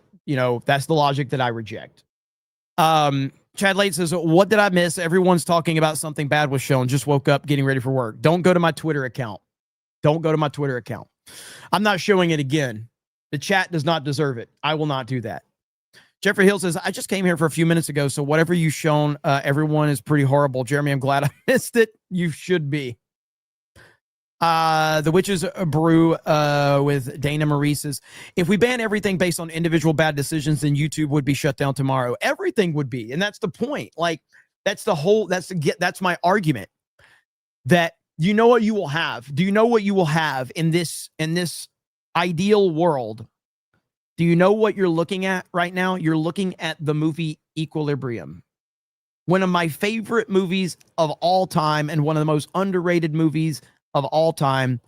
that's the logic that I reject. Chad Late says, what did I miss? Everyone's talking about something bad was shown. Just woke up getting ready for work. Don't go to my Twitter account. Don't go to my Twitter account. I'm not showing it again. The chat does not deserve it. I will not do that. Jeffrey Hill says, I just came here for a few minutes ago, so whatever you've shown, everyone is pretty horrible. Jeremy, I'm glad I missed it. You should be. The Witches Brew with Dana Marie says, if we ban everything based on individual bad decisions, then YouTube would be shut down tomorrow. Everything would be. And that's the point. Like, that's my argument. That you know what you will have. Do you know what you will have in this ideal world? Do you know what you're looking at right now? You're looking at the movie Equilibrium. One of my favorite movies of all time and one of the most underrated movies of all time,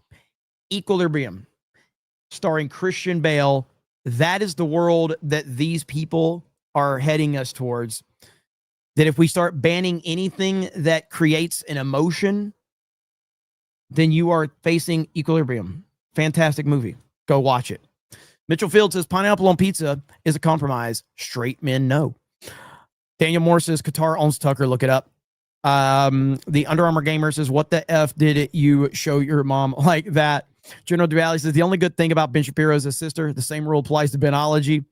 Equilibrium, starring Christian Bale. That is the world that these people are heading us towards. That if we start banning anything that creates an emotion, then you are facing Equilibrium. Fantastic movie. Go watch it. Mitchell Field says, pineapple on pizza is a compromise. Straight men know. Daniel Moore says, Qatar owns Tucker. Look it up. The Under Armour Gamer says, what the F did you show your mom like that? General Duvalli says, the only good thing about Ben Shapiro is his sister. The same rule applies to Benology.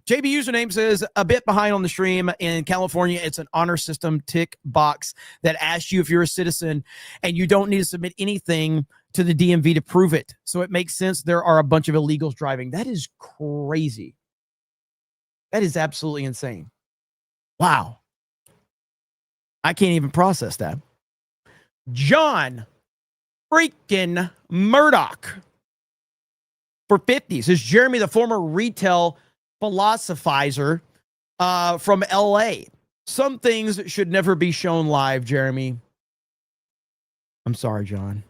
JB Username says, a bit behind on the stream. In California, it's an honor system tick box that asks you if you're a citizen, and you don't need to submit anything to the DMV to prove it. So it makes sense there are a bunch of illegals driving. That is crazy. That is absolutely insane. Wow. I can't even process that. John freaking Murdoch for 50 says, Jeremy, the former retail philosophizer from LA. Some things should never be shown live, Jeremy. I'm sorry, John.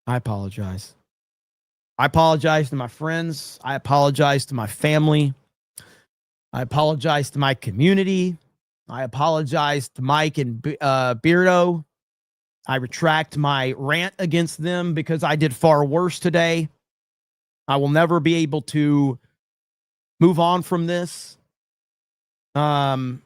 I apologize. I apologize to my friends. I apologize to my family. I apologize to my community. I apologize to Mike and Beardo. I retract my rant against them because I did far worse today. I will never be able to move on from this. I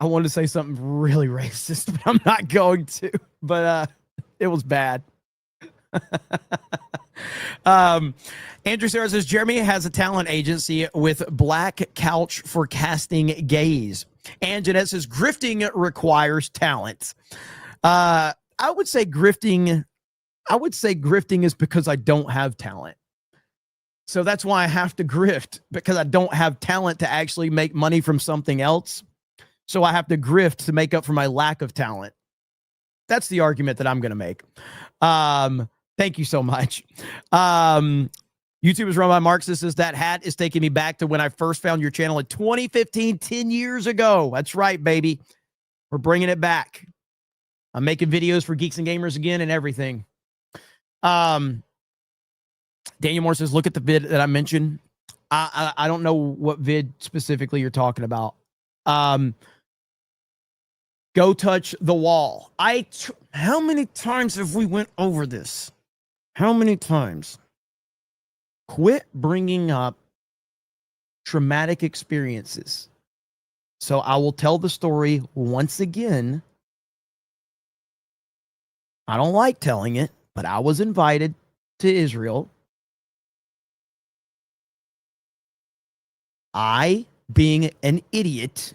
wanted to say something really racist, but I'm not going to. But it was bad. Andrew Sarah says, Jeremy has a talent agency with Black Couch for casting gays. And Jeanette says grifting requires talent. I would say grifting is because I don't have talent. So that's why I have to grift, because I don't have talent to actually make money from something else. So I have to grift to make up for my lack of talent. That's the argument that I'm going to make. Thank you so much. YouTube is run by Marxists. Says that hat is taking me back to when I first found your channel in 2015, 10 years ago. That's right, baby. We're bringing it back. I'm making videos for Geeks and Gamers again and everything. Daniel Moore says, look at the vid that I mentioned. I don't know what vid specifically you're talking about. Go touch the wall. How many times have we went over this? How many times? Quit bringing up traumatic experiences. So I will tell the story once again. I don't like telling it, but I was invited to Israel. I, being an idiot,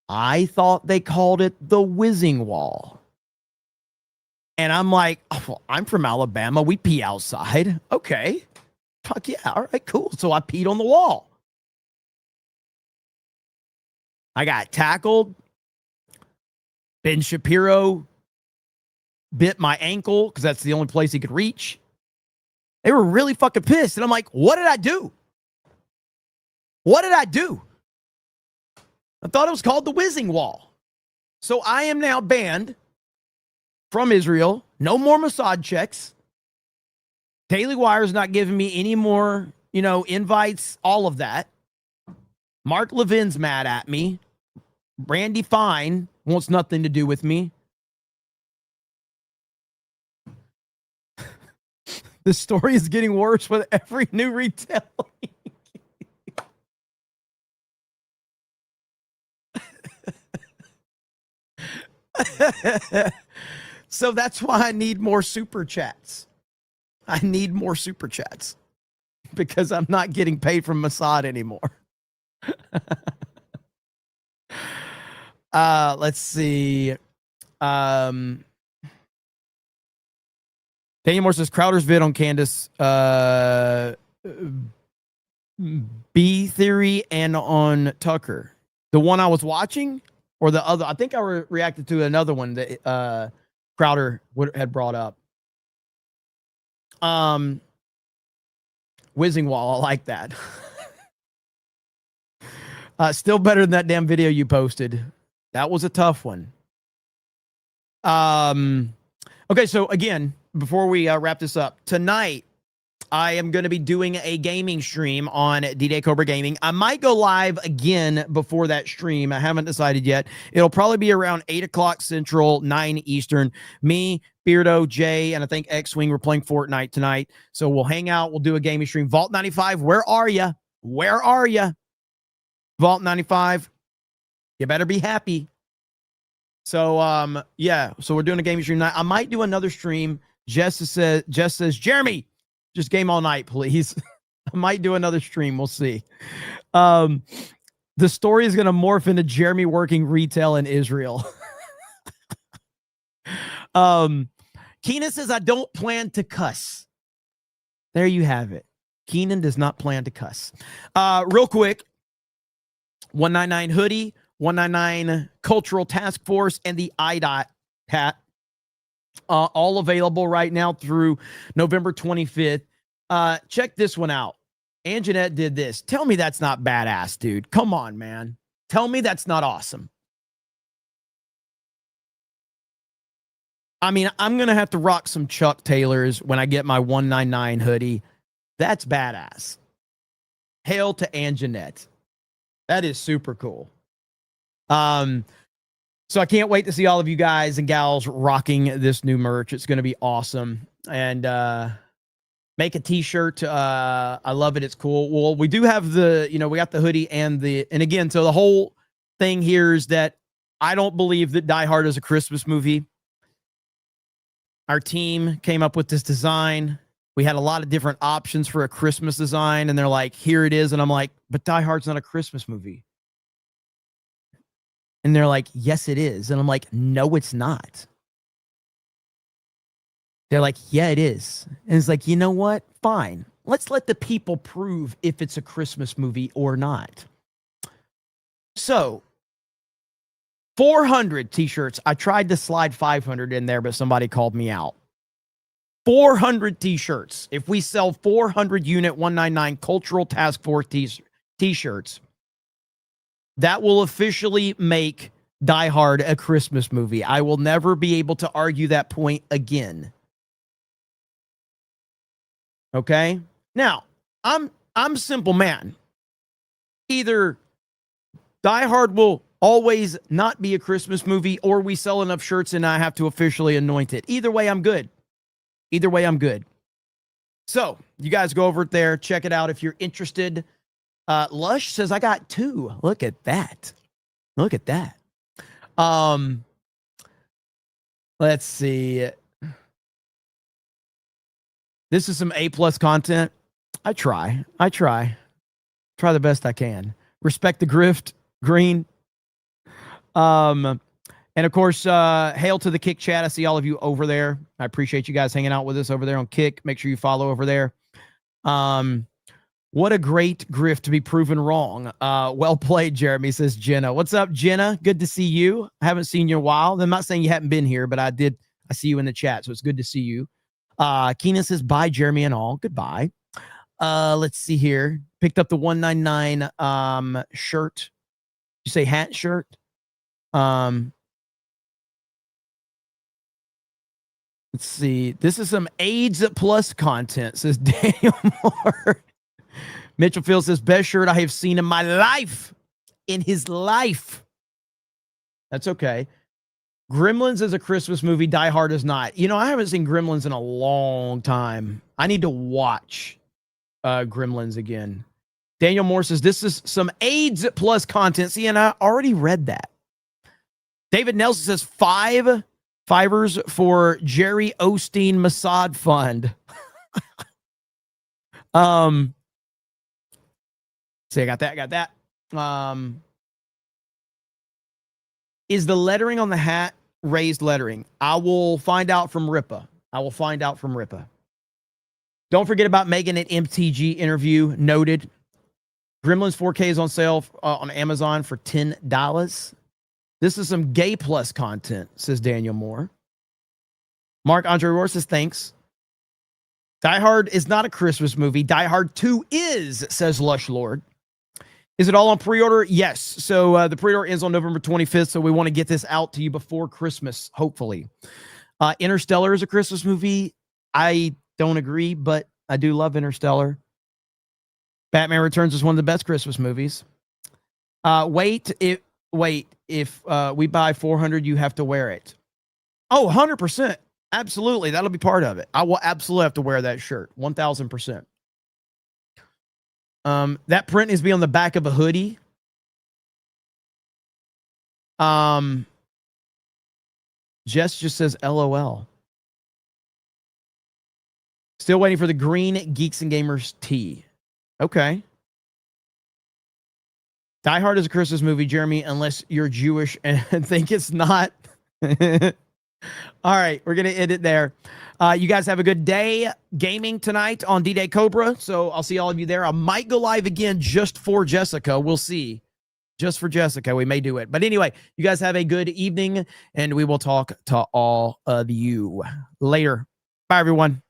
I thought they called it the whizzing wall. And I'm like, oh, well, I'm from Alabama. We pee outside. Okay. Fuck yeah. All right, cool. So I peed on the wall. I got tackled. Ben Shapiro bit my ankle because that's the only place he could reach. They were really fucking pissed. And I'm like, what did I do? What did I do? I thought it was called the whizzing wall. So I am now banned from Israel. No more Mossad checks. Daily Wire is not giving me any more, invites, all of that. Mark Levin's mad at me. Brandy Fine wants nothing to do with me. The story is getting worse with every new retelling. So that's why I need more super chats. I need more super chats because I'm not getting paid from Mossad anymore. Let's see. Daniel Moore says Crowder's vid on Candace B Theory and on Tucker. The one I was watching or the other? I think I reacted to another one that Crowder had brought up. Whizzing wall, I like that. Still better than that damn video you posted. That was a tough one. Okay, so again, before we wrap this up, tonight I am going to be doing a gaming stream on D-Day Cobra Gaming. I might go live again before that stream. I haven't decided yet. It'll probably be around 8 o'clock Central, 9 Eastern. Me, Beardo, Jay, and I think X-Wing, we're playing Fortnite tonight. So we'll hang out. We'll do a gaming stream. Vault 95, where are you? Where are you? Vault 95, you better be happy. So, yeah. So we're doing a gaming stream tonight. I might do another stream. Jess says, Jeremy, just game all night, please. I might do another stream. We'll see. The story is going to morph into Jeremy working retail in Israel. Keenan says, I don't plan to cuss. There you have it. Keenan does not plan to cuss. Real quick, 199 hoodie, 199 Cultural Task Force, and the IDOT hat. All available right now through November 25th. Check this one out. Anjanette did this. Tell me that's not badass, dude. Come on, man. Tell me that's not awesome. I mean, I'm going to have to rock some Chuck Taylors when I get my 199 hoodie. That's badass. Hail to Anjanette. That is super cool. So I can't wait to see all of you guys and gals rocking this new merch. It's going to be awesome. And make a t-shirt. I love it. It's cool. Well, we do have we got the hoodie and again, so the whole thing here is that I don't believe that Die Hard is a Christmas movie. Our team came up with this design. We had a lot of different options for a Christmas design, and they're like, here it is. And I'm like, but Die Hard's not a Christmas movie. And they're like, yes, it is. And I'm like, no, it's not. They're like, yeah, it is. And it's like, you know what? Fine. Let's let the people prove if it's a Christmas movie or not. So 400 t-shirts. I tried to slide 500 in there, but somebody called me out. 400 t-shirts. If we sell 400 unit 199 Cultural Task Force t-shirts, that will officially make Die Hard a Christmas movie. I will never be able to argue that point again. Okay? Now, I'm a simple man. Either Die Hard will always not be a Christmas movie, or we sell enough shirts and I have to officially anoint it. Either way, I'm good. Either way, I'm good. So, you guys go over there, check it out if you're interested. Lush says, I got 2. Look at that. Look at that. Let's see. This is some A+ content. I try the best I can. Respect the grift, Green. And of course, hail to the Kick chat. I see all of you over there. I appreciate you guys hanging out with us over there on Kick. Make sure you follow over there. What a great grift to be proven wrong. Well played, Jeremy, says Jenna. What's up, Jenna? Good to see you. I haven't seen you in a while. I'm not saying you haven't been here, but I see you in the chat, so it's good to see you. Keenan says, bye, Jeremy and all. Goodbye. Let's see here. Picked up the 199 shirt. You say hat shirt? Let's see. This is some AIDS plus content, says Daniel Moore. Mitchell Field says, best shirt I have seen in my life. In his life. That's okay. Gremlins is a Christmas movie. Die Hard is not. You know, I haven't seen Gremlins in a long time. I need to watch Gremlins again. Daniel Moore says, this is some AIDS plus content. See, and I already read that. David Nelson says, 5 fivers for Jerry Osteen Mossad Fund. See, I got that. Is the lettering on the hat raised lettering? I will find out from Ripa. Don't forget about Megan at MTG interview. Noted. Gremlins 4K is on sale on Amazon for $10. This is some gay plus content, says Daniel Moore. Mark Andre Rohr says, thanks. Die Hard is not a Christmas movie. Die Hard 2 is, says Lush Lord. Is it all on pre-order? Yes. So the pre-order ends on November 25th, so we want to get this out to you before Christmas, hopefully. Interstellar is a Christmas movie. I don't agree, but I do love Interstellar. Batman Returns is one of the best Christmas movies. If we buy 400, you have to wear it. Oh, 100%. Absolutely. That'll be part of it. I will absolutely have to wear that shirt. 1000%. That print needs to be on the back of a hoodie. Jess just says LOL. Still waiting for the green Geeks and Gamers tee. Okay. Die Hard is a Christmas movie, Jeremy, unless you're Jewish and think it's not. All right, we're going to end it there. You guys have a good day gaming tonight on D-Day Cobra. So I'll see all of you there. I might go live again just for Jessica. We'll see. Just for Jessica. We may do it. But anyway, you guys have a good evening, and we will talk to all of you later. Bye, everyone.